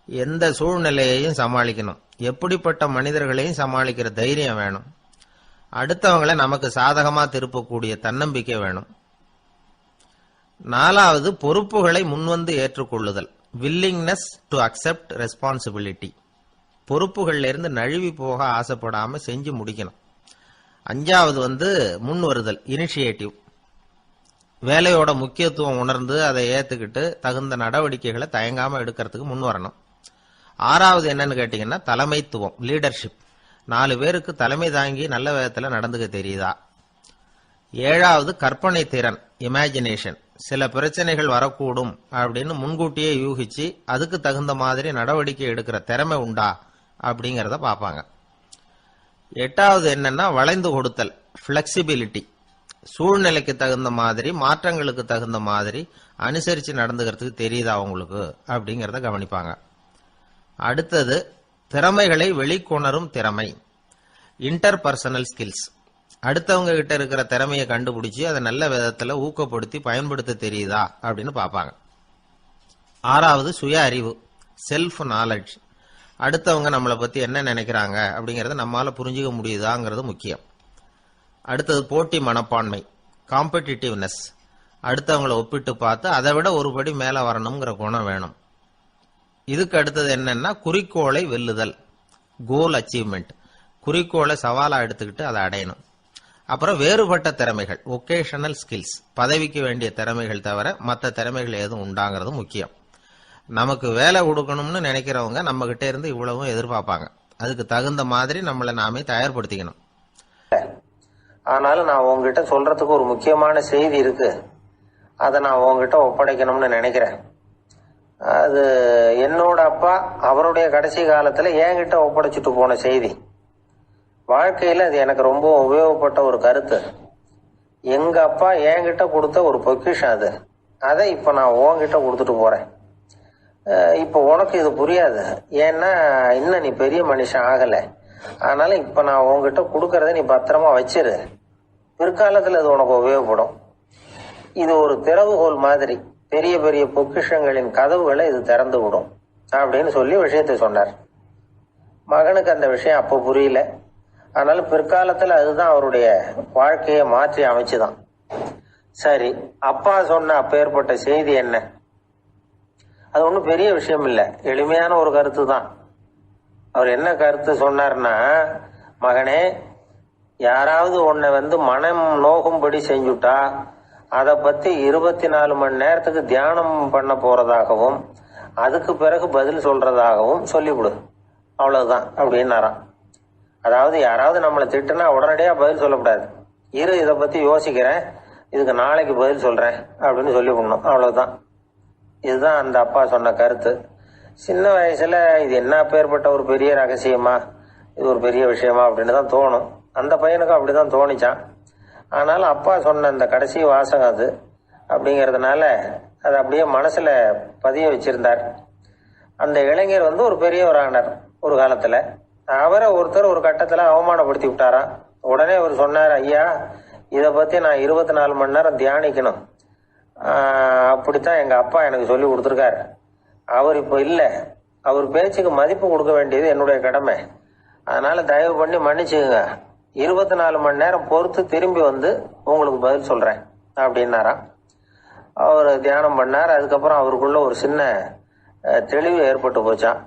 எந்த சூழ்நிலையையும் சமாளிக்கணும், எப்படிப்பட்ட மனிதர்களையும் சமாளிக்கிற தைரியம் வேணும், அடுத்தவங்களை நமக்கு சாதகமா திருப்பக்கூடிய தன்னம்பிக்கை வேணும். நாலாவது பொறுப்புகளை முன்வந்து ஏற்றுக்கொள்ளுதல், வில்லிங்னஸ் டு அக்செப்ட் ரெஸ்பான்சிபிலிட்டி. பொறுப்புகள்ல இருந்து நழுவி போக ஆசைப்படாம செஞ்சு முடிக்கணும். அஞ்சாவது முன் வருதல், இனிஷியேட்டிவ். வேலையோட முக்கியத்துவம் உணர்ந்து அதை ஏத்துக்கிட்டு தகுந்த நடவடிக்கைகளை தயங்காம எடுக்கிறதுக்கு முன் வரணும். ஆறாவது என்னன்னு கேட்டீங்கன்னா தலைமைத்துவம், லீடர்ஷிப். 4 பேருக்கு தலைமை தாங்கி நல்ல விதத்துல நடந்துக்க தெரியுதா? ஏழாவது கற்பனை திறன், இமேஜினேஷன். சில பிரச்சனைகள் வரக்கூடும் அப்படின்னு முன்கூட்டியே யூகிச்சு அதுக்கு தகுந்த மாதிரி நடவடிக்கை எடுக்கிற திறமை உண்டா அப்படிங்கறத பாப்பாங்க. எட்டாவது என்னன்னா வளைந்து கொடுத்தல், பிளெக்சிபிலிட்டி. சூழ்நிலைக்கு தகுந்த மாதிரி, மாற்றங்களுக்கு தகுந்த மாதிரி அனுசரிச்சு நடந்துக்கிறதுக்கு தெரியுதா உங்களுக்கு அப்படிங்கறத கவனிப்பாங்க. அடுத்தது திறமைகளை வெளிக்கொணரும் திறமை, இன்டர்பர்சனல் ஸ்கில்ஸ். அடுத்தவங்க கிட்ட இருக்கிற திறமையை கண்டுபிடிச்சு அதை நல்ல விதத்துல ஊக்கப்படுத்தி பயன்படுத்த தெரியுதா அப்படின்னு பாப்பாங்க. ஆறாவது சுய அறிவு, செல்ஃப் நாலேஜ். அடுத்தவங்க நம்மளை பத்தி என்ன நினைக்கிறாங்க அப்படிங்கறத நம்மால புரிஞ்சுக்க முடியுதாங்கிறது முக்கியம். அடுத்தது போட்டி மனப்பான்மை, காம்படிட்டிவ்னஸ். அடுத்தவங்களை ஒப்பிட்டு பார்த்து அதை விட ஒரு படி மேல வரணுங்கிற குணம் வேணும். இதுக்கு அடுத்தது என்னன்னா குறிக்கோளை வெல்லுதல், கோல் அச்சீவ்மெண்ட். குறிக்கோளை சவாலா எடுத்துக்கிட்டு அதை அடையணும். அப்புறம் வேறுபட்ட திறமைகள், ஒகேஷனல் ஸ்கில்ஸ். பதவிக்கு வேண்டிய திறமைகள் தவிர மற்ற திறமைகள் எதுவும் உண்டாங்கிறது முக்கியம். நமக்கு வேலை கொடுக்கணும்னு நினைக்கிறவங்க நம்ம கிட்ட இருந்து இவ்வளவும் எதிர்பார்ப்பாங்க. அதுக்கு தகுந்த மாதிரி நம்மளை நாமே தயார்படுத்திக்கணும். ஆனாலும் நான் உங்ககிட்ட சொல்றதுக்கு ஒரு முக்கியமான செய்தி இருக்கு, அதை நான் உங்ககிட்ட ஒப்படைக்கணும்னு நினைக்கிறேன். அது என்னோட அப்பா அவருடைய கடைசி காலத்துல என்கிட்ட ஒப்படைச்சிட்டு போன செய்தி. வாழ்க்கையில அது எனக்கு ரொம்ப உபயோகப்பட்ட ஒரு கருத்து. எங்க அப்பா என்கிட்ட கொடுத்த ஒரு பொக்கிஷம் அது. அதை இப்ப நான் உன்கிட்ட கொடுத்துட்டு போறேன். இப்ப உனக்கு இது புரியாது, ஏன்னா இன்னும் நீ பெரிய மனுஷன் ஆகல. அதனால இப்ப நான் உன்கிட்ட கொடுக்கறத நீ பத்திரமா வச்சிரு, பிற்காலத்துல அது உனக்கு உபயோகப்படும். இது ஒரு திறவுகோல் மாதிரி, பெரிய பெரிய பொக்கிஷங்களின் கதவுகளை இது திறந்து விடும் அப்படின்னு சொல்லி விஷயத்தை சொன்னார். மகனுக்கு அந்த விஷயம் அப்ப புரியல. அதனால பிற்காலத்துல அதுதான் அவருடைய வாழ்க்கையை மாற்றி அமைச்சுதான். சரி, அப்பா சொன்ன அப்பேற்பட்ட செய்தி என்ன? அது ஒன்றும் பெரிய விஷயம் இல்லை, எளிமையான ஒரு கருத்து தான். அவர் என்ன கருத்து சொன்னார்னா, மகனே, யாராவது உன்னை மனம் நோகும்படி செஞ்சுட்டா அதை பத்தி 24 மணி நேரத்துக்கு தியானம் பண்ண போறதாகவும் அதுக்கு பிறகு பதில் சொல்றதாகவும் சொல்லிவிடு, அவ்வளவுதான் அப்படின்னாராம். அதாவது யாராவது நம்மளை திட்டுனா உடனடியா பதில் சொல்லக்கூடாது. இதை பத்தி யோசிக்கிறேன், இதுக்கு நாளைக்கு பதில் சொல்றேன் அப்படின்னு சொல்லிவிடணும், அவ்வளவுதான். இதுதான் அந்த அப்பா சொன்ன கருத்து. சின்ன வயசுல இது என்ன பேர்பட்ட ஒரு பெரிய ரகசியமா, இது ஒரு பெரிய விஷயமா அப்படின்னு தான் தோணும். அந்த பையனுக்கும் அப்படிதான் தோணிச்சான். ஆனாலும் அப்பா சொன்ன அந்த கடைசி வாசகம் அது அப்படிங்கறதுனால அதை அப்படியே மனசுல பதிய வச்சிருந்தார். அந்த இளைஞர் ஒரு பெரியவரானார் ஒரு காலத்துல. அவரை ஒருத்தர் ஒரு கட்டத்துல அவமானப்படுத்தி விட்டாராம். உடனே அவர் சொன்னார், ஐயா, இதை பத்தி நான் 24 மணி நேரம் தியானிக்கணும், அப்படித்தான் எங்க அப்பா எனக்கு சொல்லி கொடுத்துருக்காரு. அவர் இப்ப இல்ல, அவர் பேச்சுக்கு மதிப்பு கொடுக்க வேண்டியது என்னுடைய கடமை. அதனால தயவு பண்ணி மன்னிச்சுக்குங்க, 24 மணி நேரம் பொறுத்து திரும்பி உங்களுக்கு பதில் சொல்றேன் அப்படின்னாராம். அவர் தியானம் பண்ணார். அதுக்கப்புறம் அவருக்குள்ள ஒரு சின்ன தெளிவு ஏற்பட்டு போச்சான்.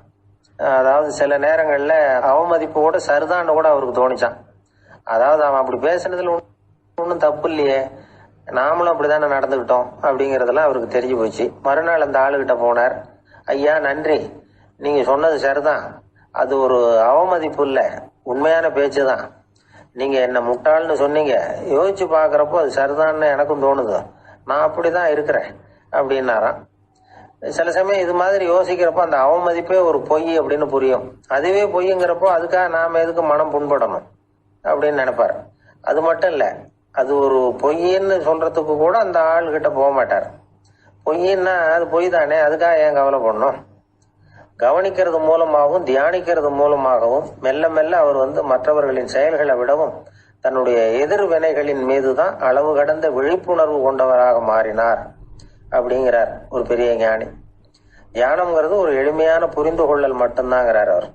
அதாவது சில நேரங்கள்ல அவமதிப்பு கூட சரிதான்னு கூட அவருக்கு தோணிச்சான். அதாவது அவன் அப்படி பேசுனதுல ஒன்றும் தப்பு இல்லையே, நாமளும் அப்படித்தானே நடந்துகிட்டோம் அப்படிங்கறதெல்லாம் அவருக்கு தெரிஞ்சு போச்சு. மறுநாள் அந்த ஆளுகிட்ட போனார். ஐயா, நன்றி, நீங்க சொன்னது சரிதான், அது ஒரு அவமதிப்பு இல்ல, உண்மையான பேச்சு தான். நீங்க என்ன முட்டாள்னு சொன்னீங்க, யோசிச்சு பாக்குறப்போ அது சரிதான்னு எனக்கும் தோணுது, நான் அப்படிதான் இருக்கிறேன் அப்படின்னாராம். சில சமயம் இது மாதிரி யோசிக்கிறப்போ அந்த அவமதிப்பே ஒரு பொய் அப்படின்னு புரியும். அதுவே பொய்ங்கிறப்போ அதுக்காக நாம எதுக்கு மனம் புண்படணும் அப்படின்னு நினைப்பாரு. அது மட்டும் இல்ல, அது ஒரு பொய்ன்னு சொல்றதுக்கு கூட அந்த ஆள்கிட்ட போக மாட்டார். பொய்ன்னா அது பொய் தானே, அதுக்காக ஏன் கவலை பண்ணணும். கவனிக்கிறது மூலமாகவும் தியானிக்கிறது மூலமாகவும் மெல்ல மெல்ல அவர் மற்றவர்களின் செயல்களை விடவும் தன்னுடைய எதிர்வினைகளின் மீதுதான் அளவு கடந்த விழிப்புணர்வு கொண்டவராக மாறினார் அப்படிங்கிறார் ஒரு பெரிய ஞானி. தியானம்ங்கிறது ஒரு எளிமையான புரிந்து கொள்ளல் மட்டும்தாங்கிறார் அவர்.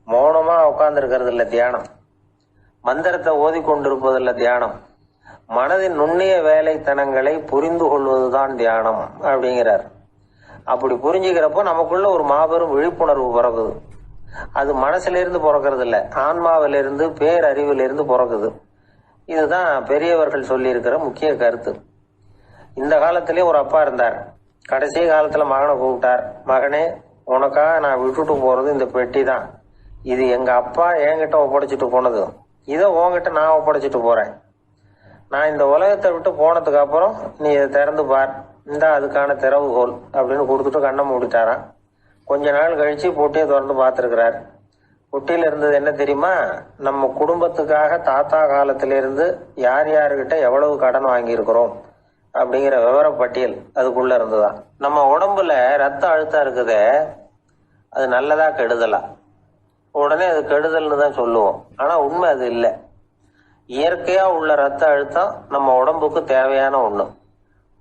மௌனமா உட்கார்ந்து இருக்கிறது இல்ல தியானம், மந்திரத்தை ஓதிக்கொண்டிருப்பதில்ல தியானம், மனதின் நுண்ணிய வேலைத்தனங்களை புரிந்து கொள்வதுதான் தியானம் அப்படிங்கிறார். அப்படி புரிஞ்சுக்கிறப்போ நமக்குள்ள ஒரு மாபெரும் விழிப்புணர்வு பிறகுது. அது மனசுல இருந்து பிறக்கிறது இல்ல, ஆன்மாவிலிருந்து பேரறிவிலிருந்து பிறகுது. இதுதான் பெரியவர்கள் சொல்லி இருக்கிற முக்கிய கருத்து. இந்த காலத்திலே ஒரு அப்பா இருந்தார். கடைசி காலத்துல மகனை கூப்பிட்டார். மகனே, உனக்காக நான் விட்டுட்டு போறது இந்த பெட்டி தான். இது எங்க அப்பா என்கிட்ட ஒப்படைச்சிட்டு போனது. இதை உன்கிட்ட நான் ஒப்படைச்சிட்டு போறேன். நான் இந்த உலகத்தை விட்டு போனதுக்கு அப்புறம் நீ இதை திறந்து பார், இந்த அதுக்கான திறவுகோல் அப்படின்னு கொடுத்துட்டு கண்ணை மூடிட்டாராம். கொஞ்ச நாள் கழிச்சு பொட்டியை திறந்து பார்த்திருக்கிறார். பொட்டியில இருந்தது என்ன தெரியுமா? நம்ம குடும்பத்துக்காக தாத்தா காலத்திலிருந்து யார் யாருக்கிட்ட எவ்வளவு கடன் வாங்கியிருக்கிறோம் அப்படிங்கிற விவர பட்டியல் அதுக்குள்ள இருந்துதான். நம்ம உடம்புல ரத்த அழுத்தம் இருக்குதே, அது நல்லதா கெடுதலா? உடனே அது கெடுதல்னு தான் சொல்லுவோம். ஆனா உண்மை அது இல்லை. இயற்கையா உள்ள ரத்த அழுத்தம் நம்ம உடம்புக்கு தேவையான ஒண்ணு.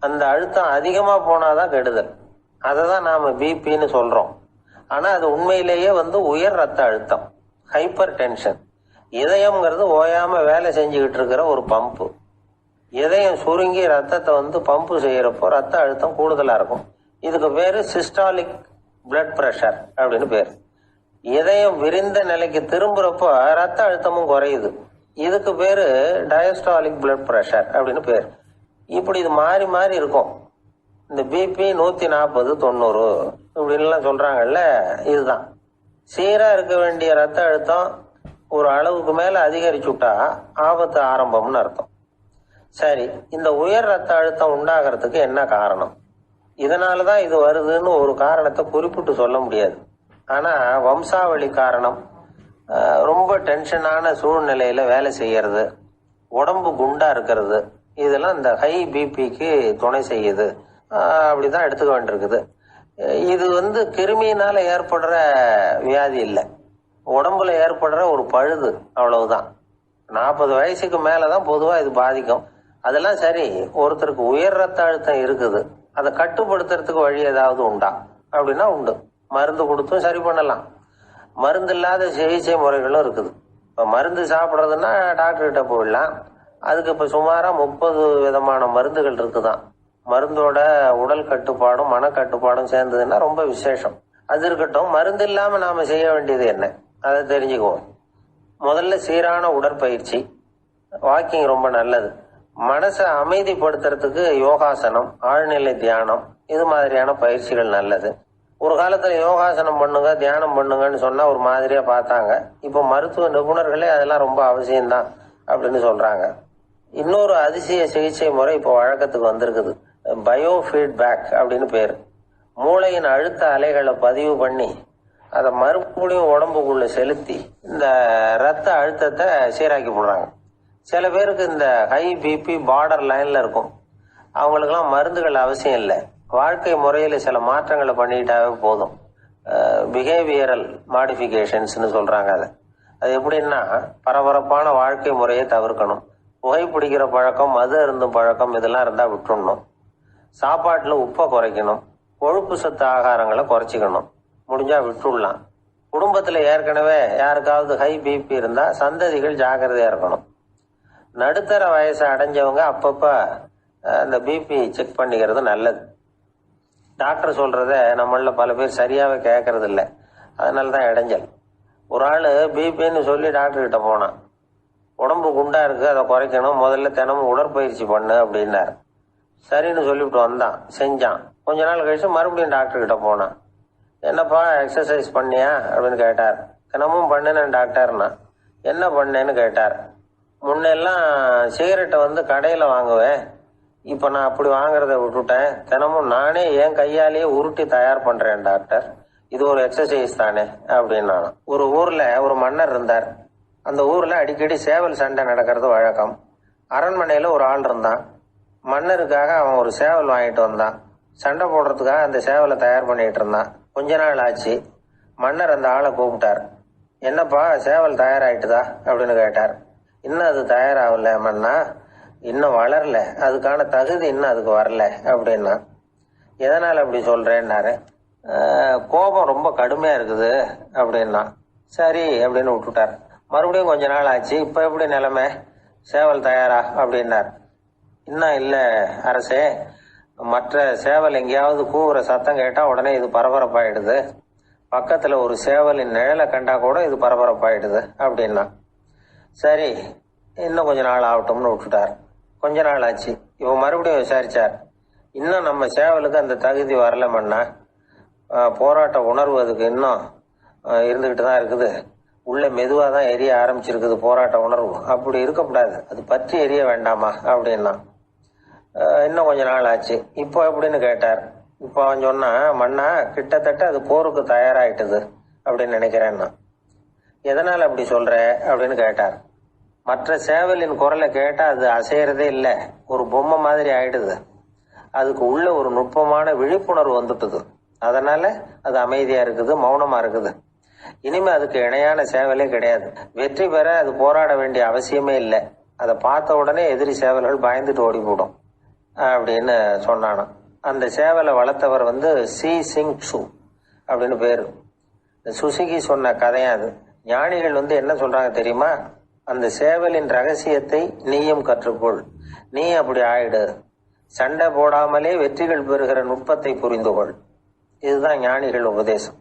அந்த அழுத்தம் அதிகமா போனாதான் கெடுதல். அதை தான் நாம பிபின்னு சொல்றோம். ஆனா அது உண்மையிலேயே உயர் ரத்த அழுத்தம், ஹைப்பர் டென்ஷன். இதயம்ங்கிறது ஓயாம வேலை செஞ்சுக்கிட்டு இருக்கிற ஒரு பம்பு. இதயம் சுருங்கி ரத்தத்தை பம்பு செய்யறப்போ ரத்த அழுத்தம் கூடுதலா இருக்கும். இதுக்கு பேரு சிஸ்டாலிக் பிளட் பிரஷர் அப்படின்னு பேரு. இதயம் விரிந்த நிலைக்கு திரும்புறப்போ ரத்த அழுத்தமும் குறையுது. இதுக்கு பேரு டயஸ்டாலிக் பிளட் பிரஷர் அப்படின்னு பேரு. இப்படி இது மாறி மாறி இருக்கும். இந்த பிபி 140 90 இப்படின்லாம் சொல்றாங்கல்ல, இதுதான். சீரா இருக்க வேண்டிய ரத்த அழுத்தம் ஒரு அளவுக்கு மேல அதிகரிச்சுட்டா ஆபத்து ஆரம்பம்னு அர்த்தம். சரி, இந்த உயர் ரத்த அழுத்தம் உண்டாகிறதுக்கு என்ன காரணம்? இதனாலதான் இது வருதுன்னு ஒரு காரணத்தை குறிப்பிட்டு சொல்ல முடியாது. ஆனா வம்சாவளி காரணம், ரொம்ப டென்ஷனான சூழ்நிலையில வேலை செய்யறது, உடம்பு குண்டா இருக்கிறது, இதெல்லாம் இந்த ஹை பிபிக்கு துணை செய்யுது அப்படிதான் எடுத்துக்க வேண்டியிருக்குது. இது கிருமியினால ஏற்படுற வியாதி இல்லை, உடம்புல ஏற்படுற ஒரு பழுது, அவ்வளவுதான். 40 வயசுக்கு மேலதான் பொதுவா இது பாதிக்கும். அதெல்லாம் சரி, ஒருத்தருக்கு உயர் ரத்த அழுத்தம் இருக்குது, அதை கட்டுப்படுத்துறதுக்கு வழி ஏதாவது உண்டா அப்படின்னா உண்டு. மருந்து கொடுத்தும் சரி பண்ணலாம். மருந்து இல்லாத சிகிச்சை முறைகளும் இருக்குது. இப்ப மருந்து சாப்பிட்றதுன்னா டாக்டர் கிட்ட போயிடலாம். அதுக்கு இப்ப சுமாரா 30 விதமான மருந்துகள் இருக்குதான். மருந்தோட உடல் கட்டுப்பாடும் மனக்கட்டுப்பாடும் சேர்ந்ததுன்னா ரொம்ப விசேஷம். அது இருக்கட்டும், மருந்து இல்லாம நாம செய்ய வேண்டியது என்ன, அதை தெரிஞ்சுக்குவோம். முதல்ல சீரான உடற்பயிற்சி, வாக்கிங் ரொம்ப நல்லது. மனசை அமைதிப்படுத்துறதுக்கு யோகாசனம், ஆழ்நிலை தியானம், இது மாதிரியான பயிற்சிகள் நல்லது. ஒரு காலத்துல யோகாசனம் பண்ணுங்க தியானம் பண்ணுங்கன்னு சொன்னா ஒரு மாதிரியா பார்த்தாங்க. இப்ப மருத்துவ நிபுணர்களே அதெல்லாம் ரொம்ப அவசியம்தான் அப்படின்னு சொல்றாங்க. இன்னொரு அதிசய சிகிச்சை முறை இப்போ வழக்கத்துக்கு வந்திருக்குது, பயோ ஃபீட்பேக் அப்படின்னு பேரு. மூளையின் அழுத்த அலைகளை பதிவு பண்ணி அதை மறுபடியும் உடம்புக்குள்ள செலுத்தி இந்த ரத்த அழுத்தத்தை சீராக்கி போடுறாங்க. சில பேருக்கு இந்த ஹை பிபி பார்டர் லைன்ல இருக்கும். அவங்களுக்கெல்லாம் மருந்துகள் அவசியம் இல்லை, வாழ்க்கை முறையில சில மாற்றங்களை பண்ணிக்கிட்டாவே போதும். பிஹேவியரல் மாடிஃபிகேஷன்ஸ்னு சொல்றாங்க. அது எப்படின்னா, பரபரப்பான வாழ்க்கை முறையை தவிர்க்கணும். புகைப்பிடிக்கிற பழக்கம், மது அருந்தும் பழக்கம், இதெல்லாம் இருந்தா விட்டுடணும். சாப்பாட்டுல உப்பை குறைக்கணும். கொழுப்பு சத்து ஆகாரங்களை குறைச்சிக்கணும். முடிஞ்சா விட்டுடலாம். குடும்பத்துல ஏற்கனவே யாருக்காவது ஹை பிபி இருந்தா சந்ததிகள் ஜாக்கிரதையா இருக்கணும். நடுத்தர வயசு அடைஞ்சவங்க அப்பப்ப அந்த பிபி செக் பண்ணிக்கிறது நல்லது. டாக்டர் சொல்றத நம்மள பல பேர் சரியாவே கேட்கறது இல்லை, அதனாலதான் இடைஞ்சல். ஒரு ஆளு பிபின்னு சொல்லி டாக்டர் கிட்ட போனான். உடம்பு குண்டா இருக்கு, அதை குறைக்கணும், முதல்ல தினமும் உடற்பயிற்சி பண்ணு அப்படின்னாரு. சரின்னு சொல்லிவிட்டு வந்தான், செஞ்சான். கொஞ்ச நாள் கழிச்சு மறுபடியும் டாக்டர் கிட்ட போனான். என்னப்பா எக்ஸசைஸ் பண்ணியா அப்படின்னு கேட்டார். தினமும் பண்ணினேன் டாக்டர்னா. என்ன பண்ணேன்னு கேட்டார். முன்னெல்லாம் சிகரெட்டை வந்து கடையில் வாங்குவேன், இப்போ நான் அப்படி வாங்குறத விட்டுட்டேன், தினமும் நானே என் கையாலேயே உருட்டி தயார் பண்றேன் டாக்டர், இது ஒரு எக்ஸசைஸ் தானே அப்படின்னா. ஒரு ஊர்ல ஒரு மன்னர் இருந்தார். அந்த ஊர்ல அடிக்கடி சேவல் சண்டை நடக்கிறது வழக்கம். அரண்மனையில ஒரு ஆள் இருந்தான். மன்னருக்காக அவன் ஒரு சேவல் வாங்கிட்டு வந்தான். சண்டை போடுறதுக்காக அந்த சேவலை தயார் பண்ணிட்டு இருந்தான். கொஞ்ச நாள் ஆச்சு. மன்னர் அந்த ஆளை கூப்பிட்டார். என்னப்பா சேவல் தயாராயிட்டுதா அப்படின்னு கேட்டார். இன்னும் அது தயாராகல மன்னா, இன்னும் வளரல, அதுக்கான தகுதி இன்னும் அதுக்கு வரல அப்படின்னா. எதனால அப்படி சொல்றேன்னாரு. கோபம் ரொம்ப கடுமையா இருக்குது அப்படின்னா. சரி அப்படின்னு விட்டுட்டார். மறுபடியும் கொஞ்ச நாள் ஆச்சு. இப்ப எப்படி நிலைமை, சேவல் தயாரா அப்படின்னார். இன்னும் இல்ல அரசே, மற்ற சேவல் எங்கேயாவது கூவுற சத்தம் கேட்டா உடனே இது பரபரப்பாயிடுது, பக்கத்துல ஒரு சேவலின் நிழலை கண்டா கூட இது பரபரப்பாயிடுது அப்படின்னா. சரி இன்னும் கொஞ்ச நாள் ஆகட்டும்னு விட்டுட்டார். கொஞ்ச நாள் ஆச்சு. இவன் மறுபடியும் விசாரிச்சார். இன்னும் நம்ம சேவலுக்கு அந்த தகுதி வரலமன்னா, போராட்ட உணர்வு அதுக்கு இன்னும் இருந்துகிட்டு தான் இருக்குது, உள்ள மெதுவாக தான் எரிய ஆரம்பிச்சிருக்குது போராட்ட உணர்வு, அப்படி இருக்கக்கூடாது, அது பற்றி எரிய வேண்டாமா அப்படின்னா. இன்னும் கொஞ்ச நாள் ஆச்சு. இப்போ எப்படின்னு கேட்டார். இப்போ அவன் சொன்னா, மன்னா கிட்டத்தட்ட அது போருக்கு தயாராயிட்டுது அப்படின்னு நினைக்கிறேன்னா. எதனால அப்படி சொல்ற அப்படின்னு கேட்டார். மற்ற சேவலின் குரலை கேட்டா அது அசையறதே இல்லை, ஒரு பொம்மை மாதிரி ஆயிடுது, அதுக்கு உள்ள ஒரு நுட்பமான விழிப்புணர்வு வந்துட்டுது, அதனால அது அமைதியா இருக்குது, மௌனமா இருக்குது. இனிமே அதுக்கு இணையான சேவலே கிடையாது, வெற்றி பெற அது போராட வேண்டிய அவசியமே இல்லை, அதை பார்த்த உடனே எதிரி சேவல்கள் பயந்துட்டு ஓடி போடும் அப்படின்னு சொன்னானாம். அந்த சேவலை வளர்த்தவர் வந்து சி சிங் சு அப்படின்னு பேரு. சுசுகி சொன்ன கதையா அது. ஞானிகள் வந்து என்ன சொல்றாங்க தெரியுமா, அந்த சேவலின் ரகசியத்தை நீயும் கற்றுக்கொள், நீ அப்படி ஆயிடு, சண்டை போடாமலே வெற்றிகள் பெறுகிற நுட்பத்தை புரிந்து கொள். இதுதான் ஞானிகள் உபதேசம்.